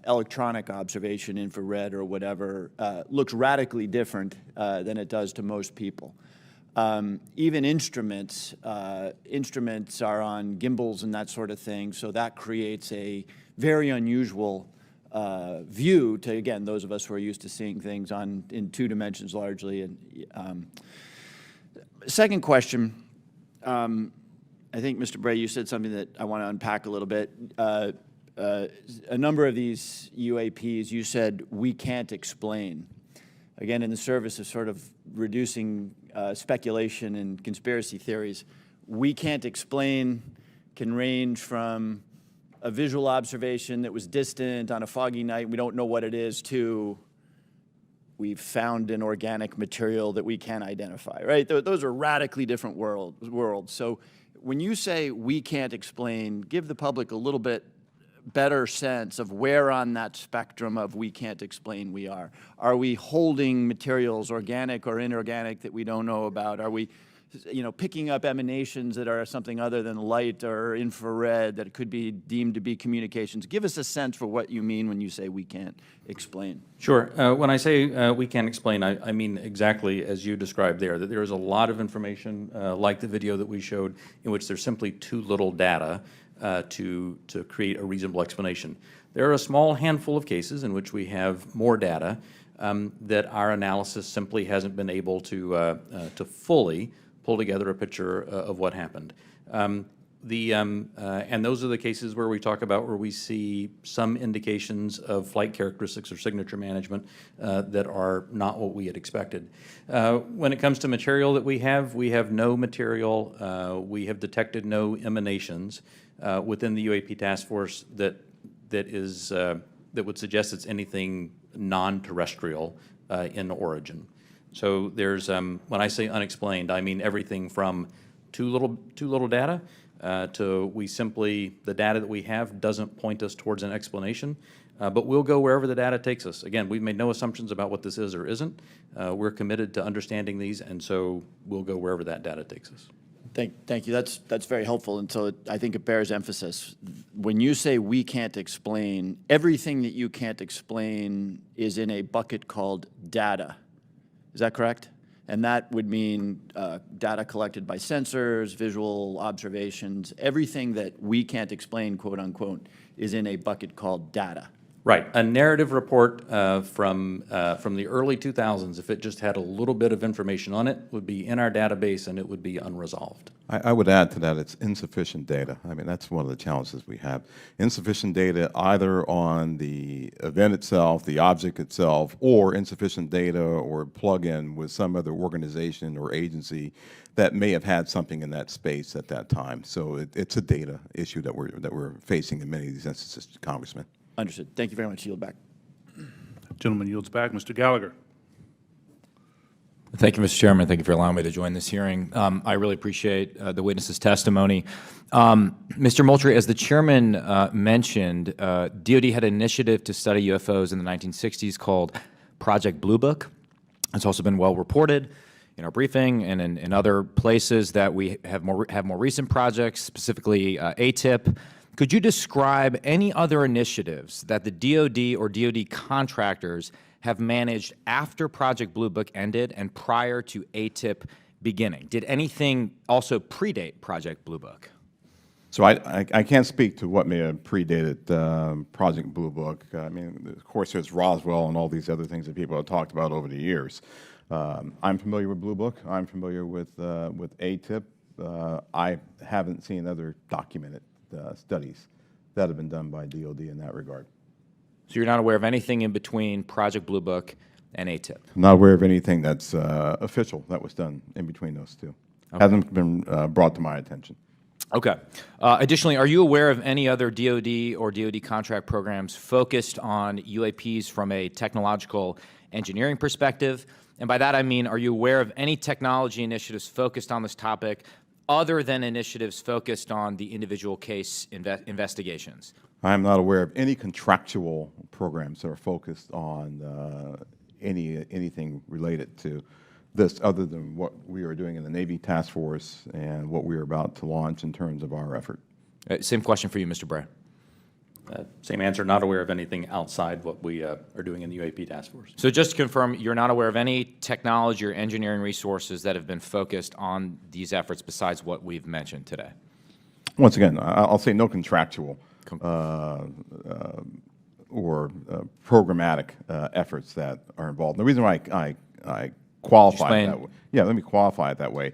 electronic observation, infrared or whatever, looks radically different than it does to most people. Even instruments are on gimbals and that sort of thing, so that creates a very unusual view to, again, those of us who are used to seeing things in 2 dimensions largely. And second question. I think, Mr. Bray, you said something that I want to unpack a little bit. A number of these UAPs, you said, we can't explain. Again, in the service of sort of reducing speculation and conspiracy theories, we can't explain can range from a visual observation that was distant on a foggy night, we don't know what it is, to we've found an organic material that we can't identify, right? Those are radically different worlds. So when you say we can't explain, give the public a little bit better sense of where on that spectrum of we can't explain we are. Are we holding materials, organic or inorganic, that we don't know about? Are we, picking up emanations that are something other than light or infrared that could be deemed to be communications? Give us a sense for what you mean when you say we can't explain. Sure. When I say we can't explain, I mean exactly as you described there, that there is a lot of information, like the video that we showed, in which there's simply too little data to create a reasonable explanation. There are a small handful of cases in which we have more data that our analysis simply hasn't been able to fully pull together a picture of what happened. And those are the cases where we talk about where we see some indications of flight characteristics or signature management that are not what we had expected. When it comes to material that we have no material. We have detected no emanations within the UAP task force that would suggest it's anything non-terrestrial in origin. So there's, when I say unexplained, I mean everything from too little data to the data that we have doesn't point us towards an explanation, but we'll go wherever the data takes us. Again, we've made no assumptions about what this is or isn't. We're committed to understanding these, and so we'll go wherever that data takes us. Thank you. That's very helpful, and so I think it bears emphasis. When you say we can't explain, everything that you can't explain is in a bucket called data. Is that correct? And that would mean data collected by sensors, visual observations, everything that we can't explain, quote unquote, is in a bucket called data. Right. A narrative report from the early 2000s, if it just had a little bit of information on it, would be in our database and it would be unresolved. I would add to that, it's insufficient data. I mean, that's one of the challenges we have. Insufficient data either on the event itself, the object itself, or insufficient data or plug-in with some other organization or agency that may have had something in that space at that time. So it's a data issue that we're facing in many of these instances, Congressman. Understood. Thank you very much. Yield back. Gentleman yields back. Mr. Gallagher. Thank you, Mr. Chairman. Thank you for allowing me to join this hearing. I really appreciate the witness's testimony. Mr. Moultrie, as the chairman mentioned, DoD had an initiative to study UFOs in the 1960s called Project Blue Book. It's also been well reported in our briefing and in other places that we have more recent projects, specifically ATIP. Could you describe any other initiatives that the DoD or DoD contractors have managed after Project Blue Book ended and prior to ATIP beginning? Did anything also predate Project Blue Book? So I can't speak to what may have predated Project Blue Book. I mean, of course, there's Roswell and all these other things that people have talked about over the years. I'm familiar with Blue Book. I'm familiar with ATIP. I haven't seen other documented studies that have been done by DoD in that regard. So you're not aware of anything in between Project Blue Book and ATIP? I'm not aware of anything that's official that was done in between those two. Hasn't been brought to my attention. Okay. Additionally, are you aware of any other DoD or DoD contract programs focused on UAPs from a technological engineering perspective? And by that I mean, are you aware of any technology initiatives focused on this topic other than initiatives focused on the individual case investigations? I am not aware of any contractual programs that are focused on anything related to this other than what we are doing in the Navy Task Force and what we are about to launch in terms of our effort. Same question for you, Mr. Bray. Same answer, not aware of anything outside what we are doing in the UAP task force. So just to confirm, you're not aware of any technology or engineering resources that have been focused on these efforts besides what we've mentioned today? Once again, I'll say no contractual or programmatic efforts that are involved. The reason why I qualify it that way, let me qualify it that way.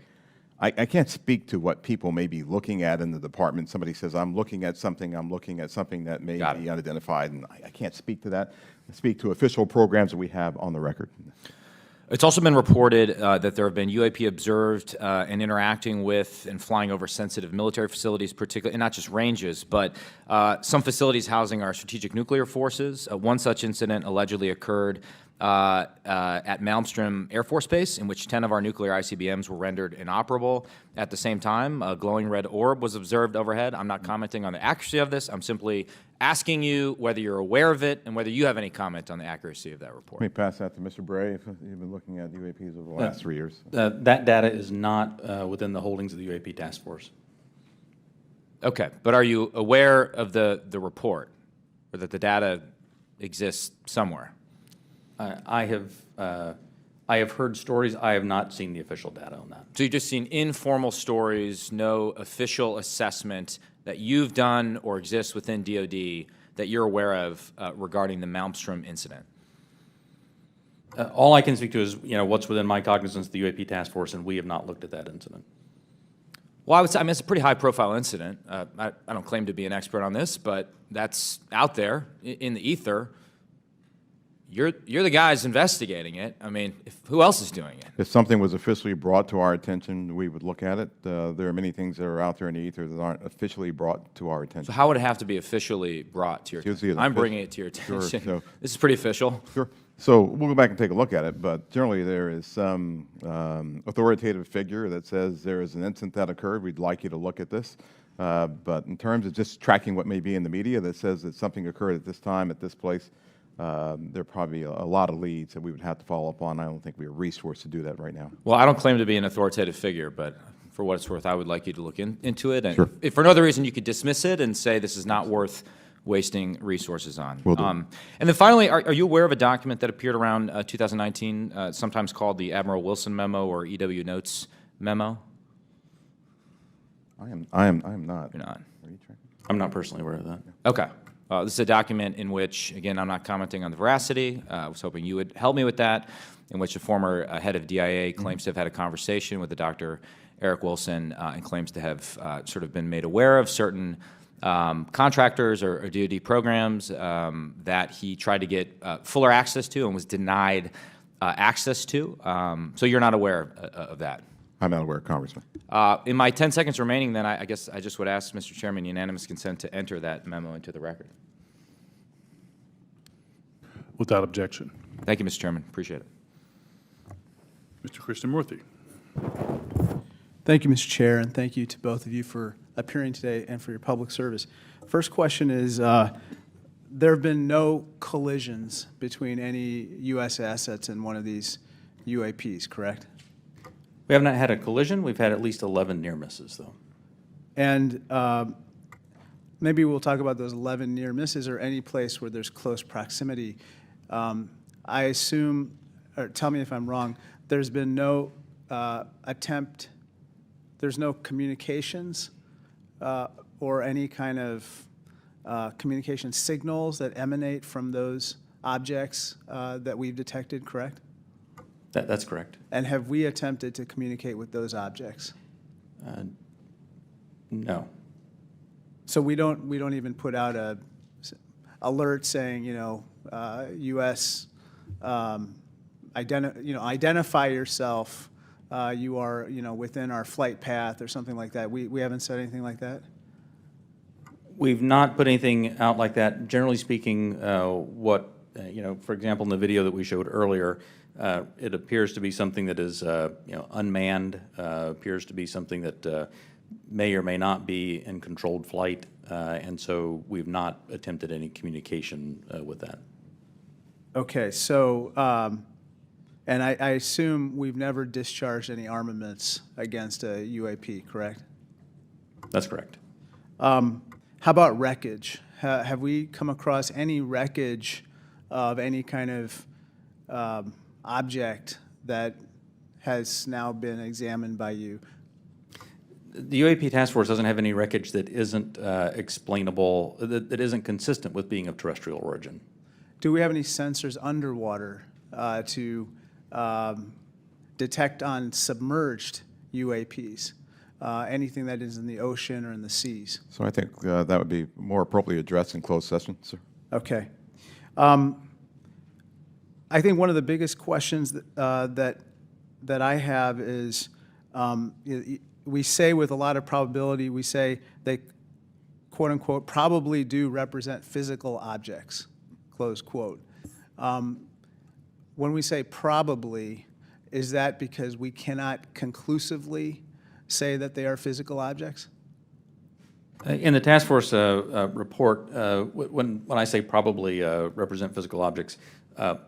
I can't speak to what people may be looking at in the department. Somebody says, I'm looking at something that may be unidentified, and I can't speak to that. I speak to official programs that we have on the record. It's also been reported that there have been UAP observed and interacting with and flying over sensitive military facilities, particularly, and not just ranges, but some facilities housing our strategic nuclear forces. One such incident allegedly occurred at Malmstrom Air Force Base, in which 10 of our nuclear ICBMs were rendered inoperable. At the same time, a glowing red orb was observed overhead. I'm not commenting on the accuracy of this. I'm simply asking you whether you're aware of it and whether you have any comment on the accuracy of that report. Let me pass that to Mr. Bray, if you've been looking at UAPs over the last 3 years. That data is not within the holdings of the UAP task force. Okay, but are you aware of the report, or that the data exists somewhere? I have heard stories. I have not seen the official data on that. So you've just seen informal stories, no official assessment that you've done or exists within DoD that you're aware of regarding the Malmstrom incident? All I can speak to is what's within my cognizance of the UAP task force, and we have not looked at that incident. Well, I would say, I mean, it's a pretty high-profile incident. I don't claim to be an expert on this, but that's out there in the ether. You're the guys investigating it. I mean, who else is doing it? If something was officially brought to our attention, we would look at it. There are many things that are out there in the ether that aren't officially brought to our attention. So how would it have to be officially brought to your attention? I'm bringing it to your attention. Sure, this is pretty official. Sure. So we'll go back and take a look at it, but generally there is some authoritative figure that says there is an incident that occurred. We'd like you to look at this. But in terms of just tracking what may be in the media that says that something occurred at this time, at this place, there are probably a lot of leads that we would have to follow up on. I don't think we are resourced to do that right now. Well, I don't claim to be an authoritative figure, but for what it's worth, I would like you to look into it. And Sure. if for no other reason, you could dismiss it and say this is not worth wasting resources on. Will do. And then finally, are you aware of a document that appeared around 2019, sometimes called the Admiral Wilson Memo or EW Notes Memo? I am not. You're not. Are you tracking? I'm not personally aware of that. Okay. This is a document in which, again, I'm not commenting on the veracity. I was hoping you would help me with that, in which a former head of DIA claims to have had a conversation with the Dr. Eric Wilson and claims to have sort of been made aware of certain contractors or DoD programs that he tried to get fuller access to and was denied access to. So you're not aware of that? I'm not aware, Congressman. In my 10 seconds remaining, then, I guess I just would ask, Mr. Chairman, unanimous consent to enter that memo into the record. Without objection. Thank you, Mr. Chairman. Appreciate it. Mr. Krishnamurthy. Thank you, Mr. Chair, and thank you to both of you for appearing today and for your public service. First question is, there have been no collisions between any U.S. assets in one of these UAPs, correct? We have not had a collision. We've had at least 11 near misses, though. And maybe we'll talk about those 11 near misses or any place where there's close proximity. I assume, or tell me if I'm wrong, there's been no attempt, there's no communications or any kind of communication signals that emanate from those objects that we've detected, correct? That's correct. And have we attempted to communicate with those objects? No. So we don't even put out a alert saying, U.S. Identify yourself you are, within our flight path or something like that. We haven't said anything like that? We've not put anything out like that. Generally speaking, for example, in the video that we showed earlier, it appears to be something that is, unmanned, appears to be something that may or may not be in controlled flight, and so we've not attempted any communication with that. Okay, so, and I assume we've never discharged any armaments against a UAP, correct? That's correct. How about wreckage? Have we come across any wreckage of any kind of object that has now been examined by you? The UAP task force doesn't have any wreckage that isn't explainable, that isn't consistent with being of terrestrial origin. Do we have any sensors underwater to detect on submerged UAPs? Anything that is in the ocean or in the seas? So I think that would be more appropriately addressed in closed session, sir. Okay. I think one of the biggest questions that I have is, we say with a lot of probability, we say they, quote unquote, probably do represent physical objects, close quote. When we say probably, is that because we cannot conclusively say that they are physical objects? In the task force report, when I say probably represent physical objects,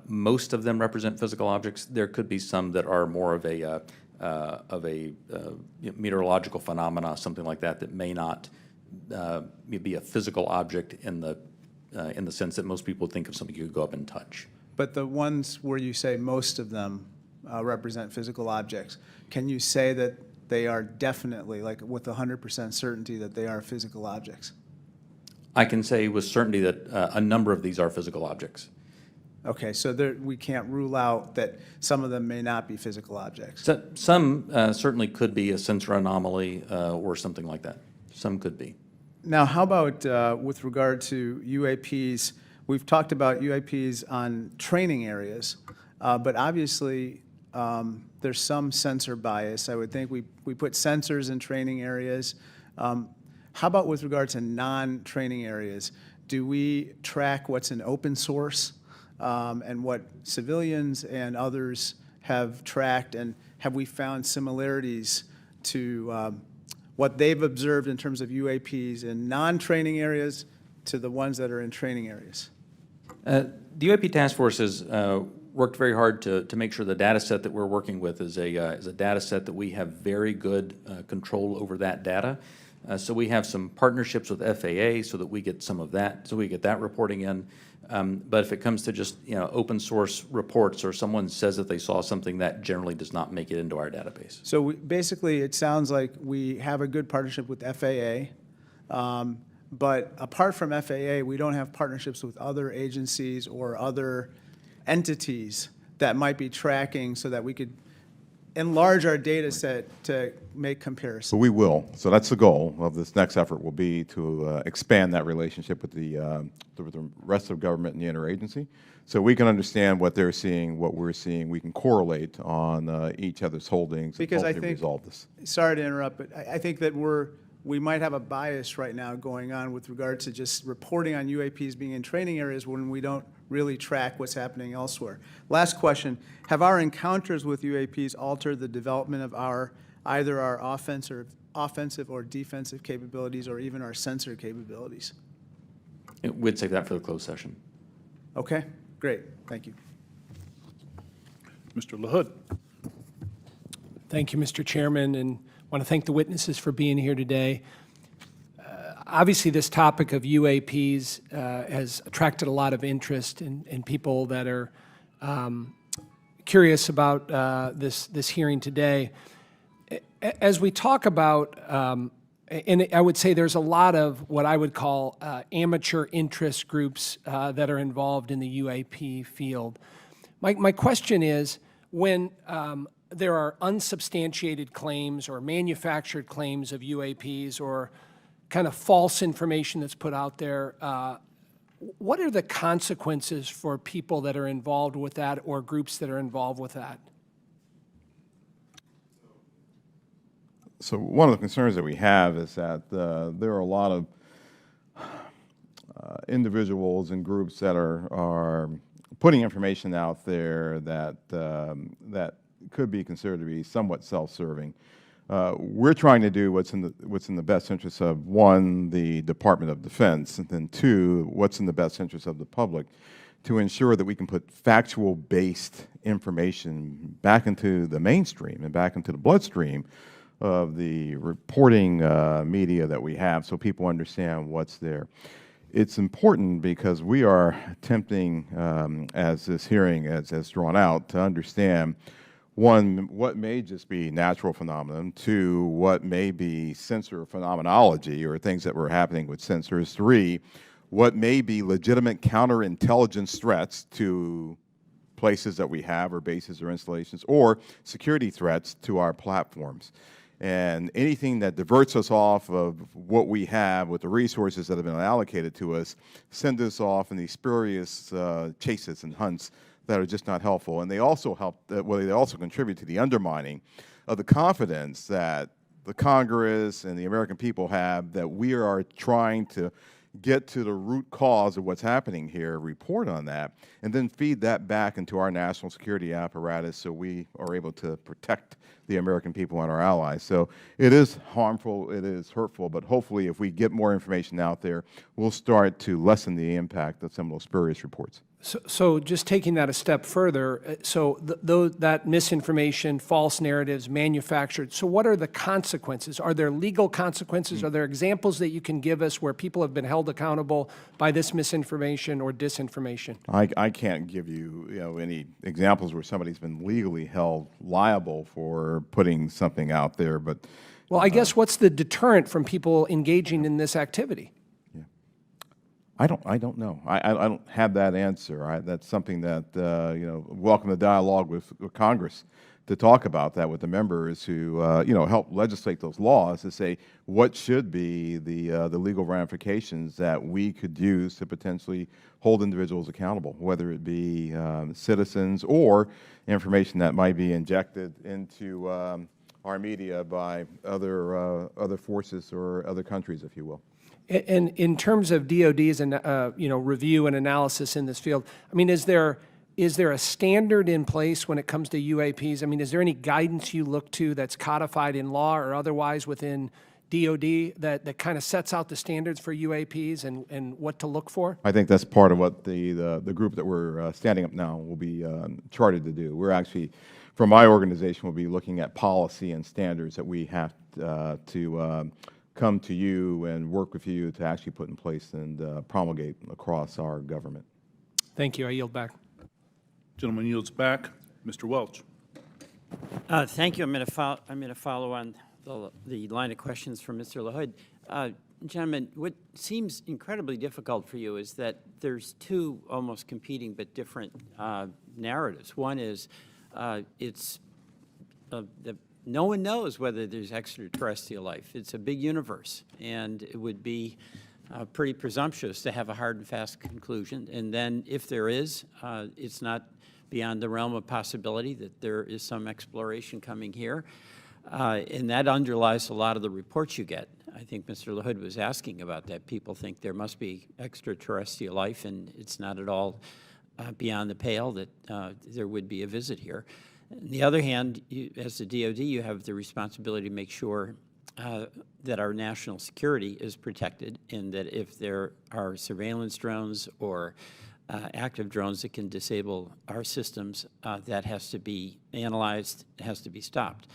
most of them represent physical objects. There could be some that are more of a meteorological phenomena, something like that, that may not be a physical object in the sense that most people think of something you could go up and touch. But the ones where you say most of them represent physical objects, can you say that they are definitely, like with 100% certainty, that they are physical objects? I can say with certainty that a number of these are physical objects. Okay, so we can't rule out that some of them may not be physical objects. So, some certainly could be a sensor anomaly or something like that. Some could be. Now, how about with regard to UAPs? We've talked about UAPs on training areas, but obviously there's some sensor bias. I would think we put sensors in training areas. How about with regard to non-training areas? Do we track what's in open source and what civilians and others have tracked? And have we found similarities to what they've observed in terms of UAPs in non-training areas to the ones that are in training areas? The UAP task force has worked very hard to make sure the data set that we're working with is a data set that we have very good control over that data. So we have some partnerships with FAA so that we get some of that, so we get that reporting in. But if it comes to just open source reports or someone says that they saw something, that generally does not make it into our database. So basically, it sounds like we have a good partnership with FAA, but apart from FAA, we don't have partnerships with other agencies or other entities that might be tracking so that we could enlarge our data set to make comparisons. So we will. So that's the goal of this next effort, will be to expand that relationship with the rest of government and the interagency, so we can understand what they're seeing, what we're seeing. We can correlate on each other's holdings Because and I hopefully think, resolve this. sorry to interrupt, but I think that we might have a bias right now going on with regard to just reporting on UAPs being in training areas when we don't really track what's happening elsewhere. Last question, have our encounters with UAPs altered the development of either our offensive or defensive capabilities or even our sensor capabilities? We'd save that for the closed session. Okay, great, thank you. Mr. LaHood. Thank you, Mr. Chairman, and I want to thank the witnesses for being here today. Obviously, this topic of UAPs has attracted a lot of interest in people that are curious about this hearing today. As we talk about, and I would say there's a lot of what I would call amateur interest groups that are involved in the UAP field. My question is, when there are unsubstantiated claims or manufactured claims of UAPs or kind of false information that's put out there, what are the consequences for people that are involved with that or groups that are involved with that? So one of the concerns that we have is that there are a lot of individuals and groups that are putting information out there that that could be considered to be somewhat self-serving. We're trying to do what's in the best interest of, one, the Department of Defense, and then two, what's in the best interest of the public, to ensure that we can put factual-based information back into the mainstream and back into the bloodstream of the reporting media that we have, so people understand what's there. It's important because we are attempting, as this hearing has drawn out, to understand, one, what may just be natural phenomenon, two, what may be sensor phenomenology or things that were happening with sensors, three, what may be legitimate counterintelligence threats to places that we have or bases or installations, or security threats to our platforms. And anything that diverts us off of what we have with the resources that have been allocated to us send us off in these spurious chases and hunts that are just not helpful. And they also they also contribute to the undermining of the confidence that the Congress and the American people have that we are trying to get to the root cause of what's happening here, report on that, and then feed that back into our national security apparatus so we are able to protect the American people and our allies. So it is harmful, it is hurtful, but hopefully if we get more information out there, we'll start to lessen the impact of some of those spurious reports. So just taking that a step further, so that misinformation, false narratives, manufactured, so what are the consequences? Are there legal consequences? Are there examples that you can give us where people have been held accountable by this misinformation or disinformation? I can't give you, any examples where somebody's been legally held liable for putting something out there, but... Well, I guess what's the deterrent from people engaging in this activity? I don't know. I don't have that answer. That's something that, welcome the dialogue with Congress to talk about that with the members who, help legislate those laws to say what should be the legal ramifications that we could use to potentially hold individuals accountable, whether it be citizens or information that might be injected into our media by other forces or other countries, if you will. And in terms of DOD's review and analysis in this field, I mean, is there a standard in place when it comes to UAPs? I mean, is there any guidance you look to that's codified in law or otherwise within DOD that kind of sets out the standards for UAPs and what to look for? I think that's part of what the group that we're standing up now will be chartered to do. We're actually, from my organization, we'll be looking at policy and standards that we have to come to you and work with you to actually put in place and promulgate across our government. Thank you. I yield back. Gentleman yields back. Mr. Welch. Thank you. I'm going to follow on the line of questions from Mr. LaHood. Gentlemen, what seems incredibly difficult for you is that there's two almost competing but different narratives. One is no one knows whether there's extraterrestrial life. It's a big universe, and it would be pretty presumptuous to have a hard and fast conclusion. And then if there is, it's not beyond the realm of possibility that there is some exploration coming here. And that underlies a lot of the reports you get. I think Mr. LaHood was asking about that. People think there must be extraterrestrial life, and it's not at all beyond the pale that there would be a visit here. On the other hand, as the DOD, you have the responsibility to make sure that our national security is protected, and that if there are surveillance drones or active drones that can disable our systems, that has to be analyzed, has to be stopped.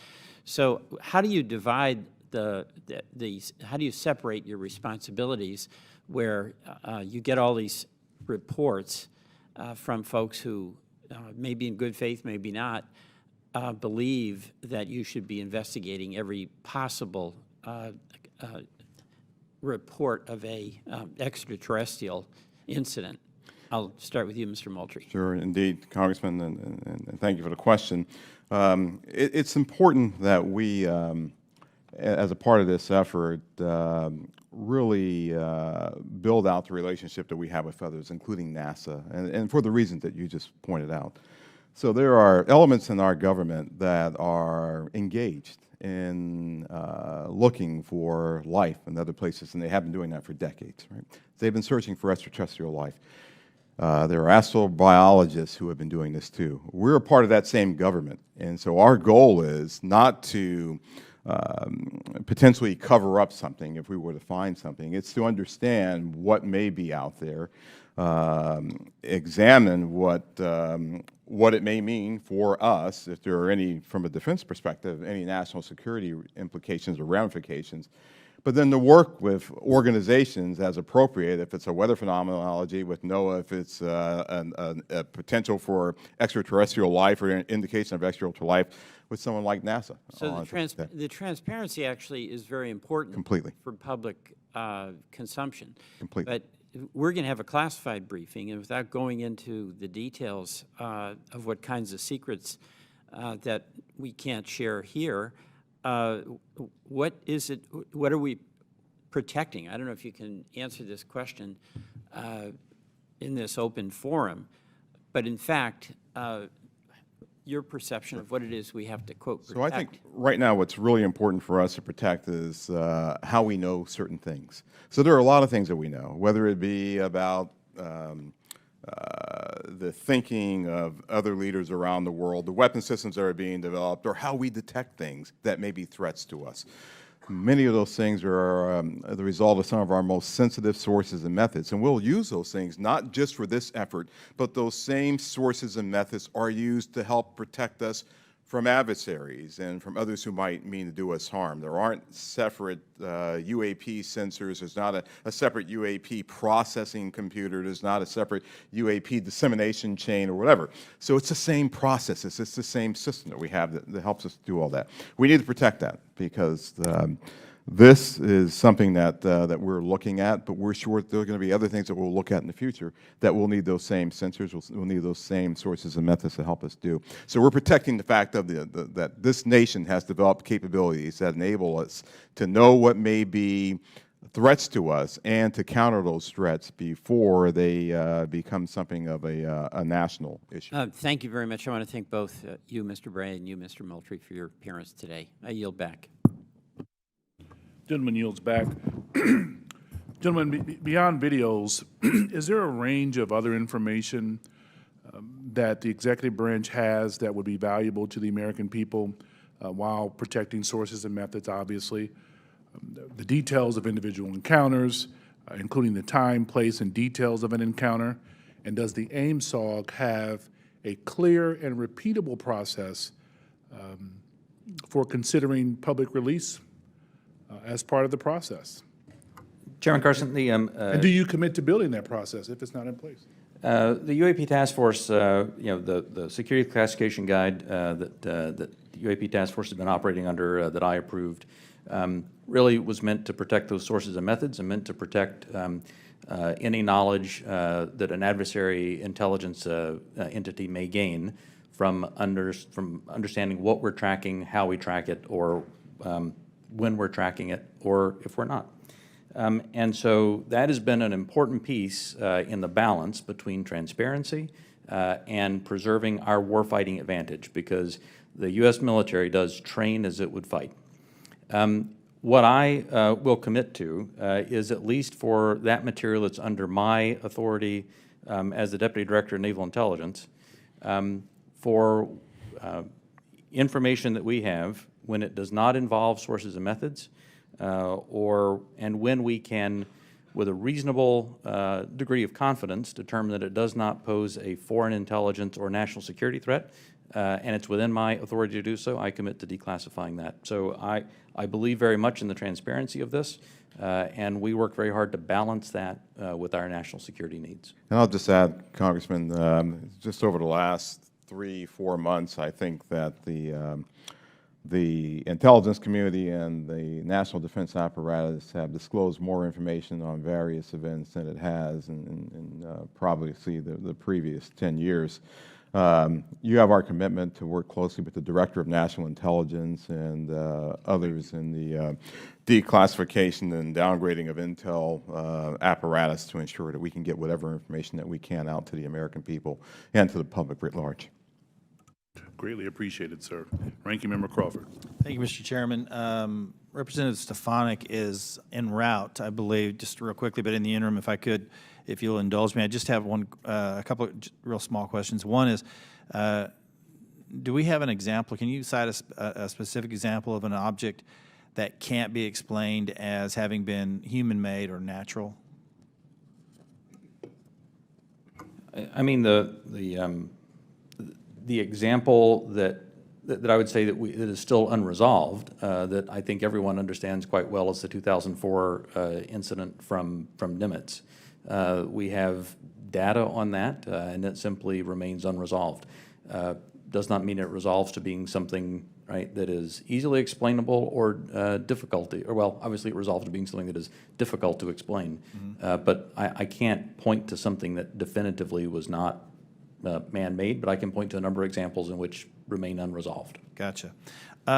So how do you divide how do you separate your responsibilities where you get all these reports from folks who maybe in good faith, maybe not, believe that you should be investigating every possible report of a extraterrestrial incident? I'll start with you, Mr. Moultrie. Sure, indeed, Congressman, and thank you for the question. It's important that we, as a part of this effort, really build out the relationship that we have with others, including NASA, and for the reasons that you just pointed out. So there are elements in our government that are engaged in looking for life in other places, and they have been doing that for decades, right? They've been searching for extraterrestrial life. There are astrobiologists who have been doing this too. We're a part of that same government, and so our goal is not to potentially cover up something if we were to find something. It's to understand what may be out there, examine what it may mean for us, if there are any, from a defense perspective, any national security implications or ramifications, but then to work with organizations as appropriate, if it's a weather phenomenology with NOAA, if it's a potential for extraterrestrial life or an indication of extraterrestrial life, with someone like NASA. So the transparency actually is very important. Completely. For public consumption. Completely. But we're going to have a classified briefing, and without going into the details of what kinds of secrets that we can't share here, what is it? What are we protecting? I don't know if you can answer this question in this open forum, but in fact, your perception of what it is we have to, quote, protect. So I think right now what's really important for us to protect is how we know certain things. So there are a lot of things that we know, whether it be about the thinking of other leaders around the world, the weapon systems that are being developed, or how we detect things that may be threats to us. Many of those things are the result of some of our most sensitive sources and methods, and we'll use those things not just for this effort, but those same sources and methods are used to help protect us from adversaries and from others who might mean to do us harm. There aren't separate UAP sensors. There's not a separate UAP processing computer. There's not a separate UAP dissemination chain or whatever. So it's the same process. It's the same system that we have that helps us do all that. We need to protect that because this is something that we're looking at, but we're sure there are going to be other things that we'll look at in the future that will need those same sensors, we'll need those same sources and methods to help us do. So we're protecting the fact of that this nation has developed capabilities that enable us to know what may be threats to us and to counter those threats before they become something of a national issue. Thank you very much. I want to thank both you, Mr. Bray, and you, Mr. Moultrie, for your appearance today. I yield back. Gentleman yields back. Gentlemen, beyond videos, is there a range of other information that the executive branch has that would be valuable to the American people while protecting sources and methods, obviously? The details of individual encounters, including the time, place, and details of an encounter. And does the AIMSOG have a clear and repeatable process for considering public release as part of the process? Chairman Carson, the and do you commit to building that process if it's not in place? the UAP Task Force, the security classification guide that the UAP Task Force has been operating under that I approved really was meant to protect those sources and methods and meant to protect any knowledge that an adversary intelligence entity may gain from understanding what we're tracking, how we track it, or when we're tracking it, or if we're not. And so that has been an important piece in the balance between transparency and preserving our warfighting advantage, because the U.S. military does train as it would fight. What I will commit to is, at least for that material that's under my authority as the Deputy Director of Naval Intelligence, for information that we have when it does not involve sources and methods, and when we can, with a reasonable degree of confidence, determine that it does not pose a foreign intelligence or national security threat, and it's within my authority to do so, I commit to declassifying that. So I believe very much in the transparency of this, and we work very hard to balance that with our national security needs. And I'll just add, Congressman, just over the last 3-4 months, I think that the intelligence community and the national defense apparatus have disclosed more information on various events than it has in probably the previous 10 years. You have our commitment to work closely with the Director of National Intelligence and others in the declassification and downgrading of intel apparatus to ensure that we can get whatever information that we can out to the American people and to the public writ large. Greatly appreciated, sir. Ranking Member Crawford. Thank you, Mr. Chairman. Representative Stefanik is en route, I believe, just real quickly, but in the interim, if I could, if you'll indulge me, I just have a couple of real small questions. One is, do we have an example? Can you cite a specific example of an object that can't be explained as having been human-made or natural? I mean, the example that I would say that that is still unresolved, that I think everyone understands quite well, is the 2004 incident from Nimitz. We have data on that, and it simply remains unresolved. Does not mean it resolves to being something, right, that is easily explainable or difficulty, or well, obviously it resolves to being something that is difficult to explain. But I can't point to something that definitively was not man-made, but I can point to a number of examples in which remain unresolved. Gotcha.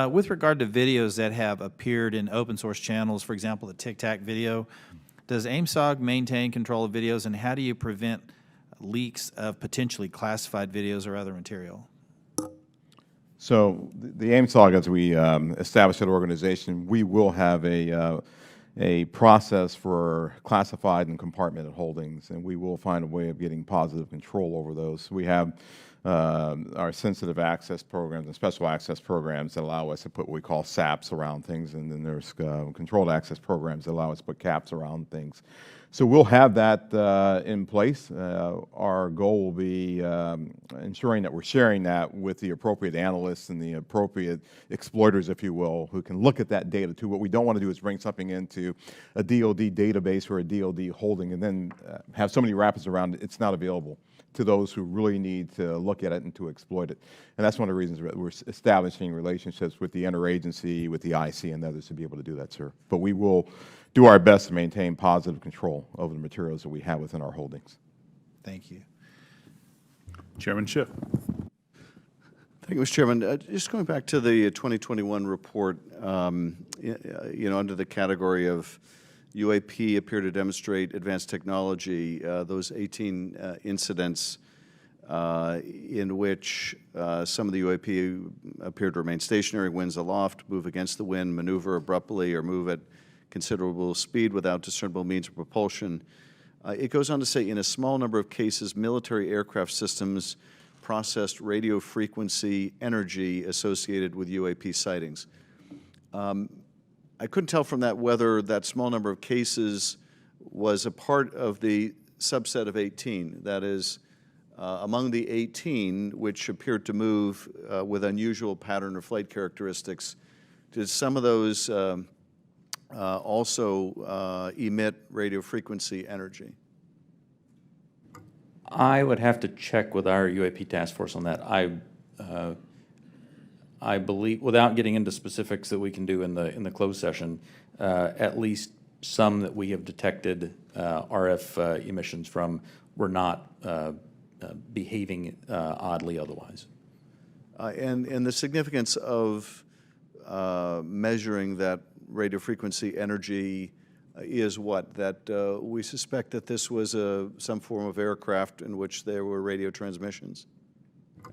With regard to videos that have appeared in open source channels, for example, the Tic Tac video, does AIMSOG maintain control of videos, and how do you prevent leaks of potentially classified videos or other material? So the AIMSOG, as we establish that organization, we will have a process for classified and compartmented holdings, and we will find a way of getting positive control over those. We have our sensitive access programs and special access programs that allow us to put what we call SAPs around things, and then there's controlled access programs that allow us to put caps around things. So we'll have that in place. Our goal will be ensuring that we're sharing that with the appropriate analysts and the appropriate exploiters, if you will, who can look at that data too. What we don't want to do is bring something into a DoD database or a DoD holding and then have so many wrappers around it, it's not available to those who really need to look at it and to exploit it. And that's one of the reasons that we're establishing relationships with the interagency, with the IC and others to be able to do that, sir. But we will do our best to maintain positive control over the materials that we have within our holdings. Thank you. Chairman Schiff. Thank you, Mr. Chairman. Just going back to the 2021 report, you know, under the category of UAP appear to demonstrate advanced technology, those 18 incidents in which some of the UAP appear to remain stationary, winds aloft, move against the wind, maneuver abruptly, or move at considerable speed without discernible means of propulsion. It goes on to say, in a small number of cases, military aircraft systems processed radio frequency energy associated with UAP sightings. I couldn't tell from that whether that small number of cases was a part of the subset of 18. That is, among the 18 which appeared to move with unusual pattern or flight characteristics, did some of those also emit radio frequency energy? I would have to check with our UAP task force on that. I believe, without getting into specifics that we can do in the closed session, at least some that we have detected RF emissions from were not behaving oddly otherwise. And the significance of measuring that radio frequency energy is what? That we suspect that this was some form of aircraft in which there were radio transmissions?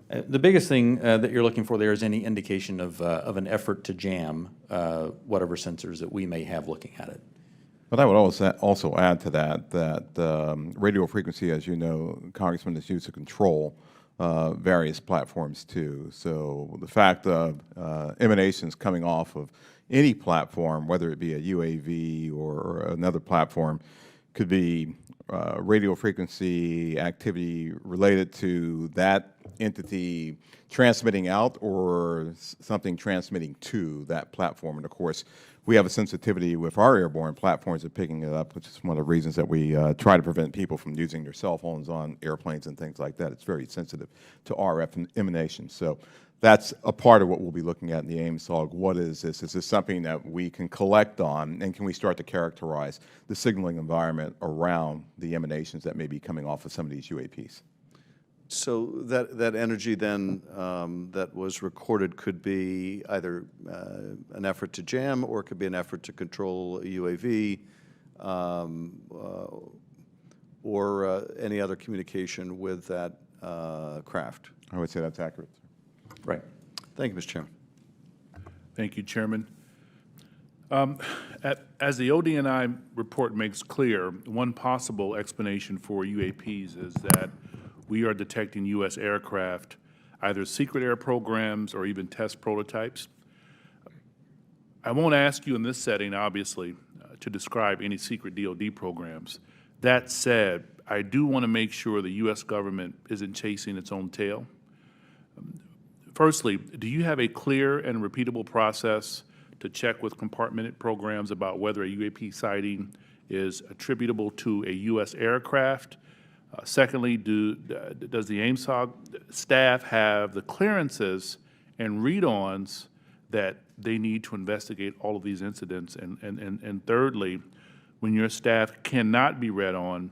The biggest thing that you're looking for there is any indication of an effort to jam whatever sensors that we may have looking at it. But I would also add to that radio frequency, as you know, Congressman, is used to control various platforms too. So the fact of emanations coming off of any platform, whether it be a UAV or another platform, could be radio frequency activity related to that entity transmitting out or something transmitting to that platform. And of course, we have a sensitivity with our airborne platforms of picking it up, which is one of the reasons that we try to prevent people from using their cell phones on airplanes and things like that. It's very sensitive to RF emanations. So that's a part of what we'll be looking at in the AIMSOG. What is this? Is this something that we can collect on, and can we start to characterize the signaling environment around the emanations that may be coming off of some of these UAPs? So that energy then that was recorded could be either an effort to jam, or it could be an effort to control a UAV, or any other communication with that craft. I would say that's accurate. Right. Thank you, Mr. Chairman. Thank you, Chairman. As the ODNI report makes clear, one possible explanation for UAPs is that we are detecting U.S. aircraft, either secret air programs or even test prototypes. I won't ask you in this setting, obviously, to describe any secret DoD programs. That said, I do want to make sure the U.S. government isn't chasing its own tail. Firstly, do you have a clear and repeatable process to check with compartmented programs about whether a UAP sighting is attributable to a U.S. aircraft? Secondly, does the AIMSOG staff have the clearances and read-ons that they need to investigate all of these incidents? And thirdly, when your staff cannot be read on,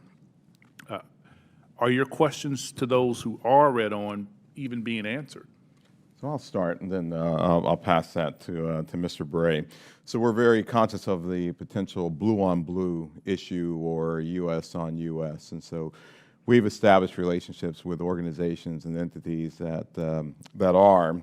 are your questions to those who are read on even being answered? So I'll start, and then I'll pass that to Mr. Bray. So we're very conscious of the potential blue-on-blue issue or U.S. on U.S., and so we've established relationships with organizations and entities that are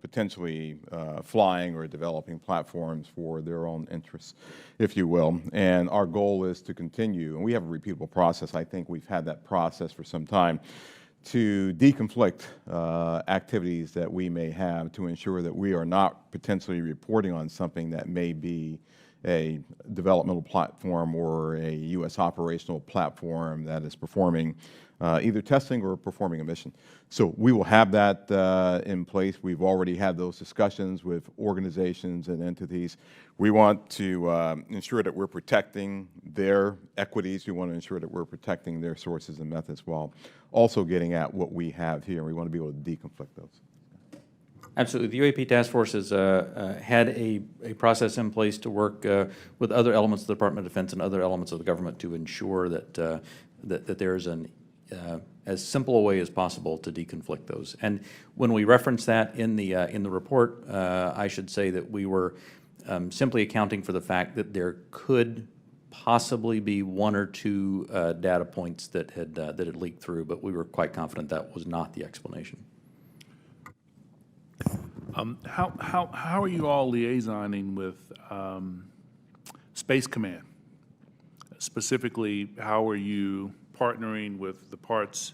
potentially flying or developing platforms for their own interests, if you will. And our goal is to continue, and we have a repeatable process. I think we've had that process for some time, to deconflict activities that we may have to ensure that we are not potentially reporting on something that may be a developmental platform or a U.S. operational platform that is performing either testing or performing a mission. So we will have that in place. We've already had those discussions with organizations and entities. We want to ensure that we're protecting their equities. We want to ensure that we're protecting their sources and methods while also getting at what we have here. We want to be able to deconflict those. Absolutely. The UAP Task Force has had a process in place to work with other elements of the Department of Defense and other elements of the government to ensure that that there is an as simple a way as possible to deconflict those. And when we reference that in the report, I should say that we were simply accounting for the fact that there could possibly be one or two data points that had leaked through, but we were quite confident that was not the explanation. How are you all liaisoning with Space Command? Specifically, how are you partnering with the parts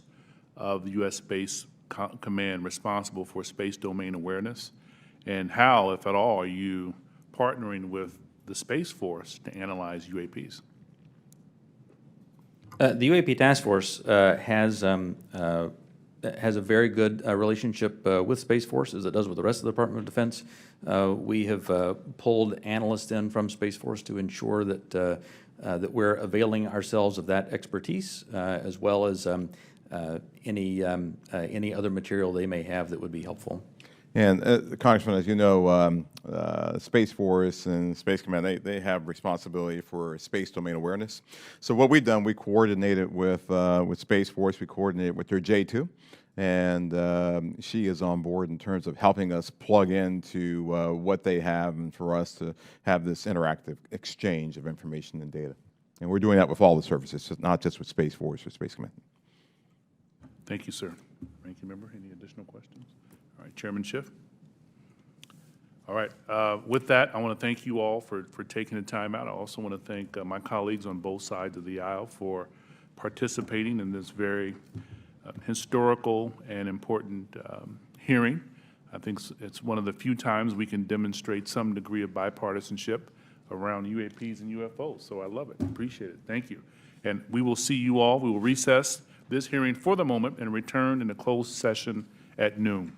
of the U.S. Space Command responsible for space domain awareness? And how, if at all, are you partnering with the Space Force to analyze UAPs? The UAP Task Force has a very good relationship with Space Force, as it does with the rest of the Department of Defense. We have pulled analysts in from Space Force to ensure that that we're availing ourselves of that expertise, as well as any other material they may have that would be helpful. And Congressman, as you know, Space Force and Space Command, they have responsibility for space domain awareness. So what we've done, we coordinated with Space Force, we coordinated with their J2, and she is on board in terms of helping us plug into what they have and for us to have this interactive exchange of information and data. And we're doing that with all the services, not just with Space Force or Space Command. Thank you, sir. Ranking member, any additional questions? All right, Chairman Schiff. All right, with that, I want to thank you all for taking the time out. I also want to thank my colleagues on both sides of the aisle for participating in this very historical and important hearing. I think it's one of the few times we can demonstrate some degree of bipartisanship around UAPs and UFOs, so I love it. Appreciate it. Thank you. And we will see you all. We will recess this hearing for the moment and return in a closed session at noon.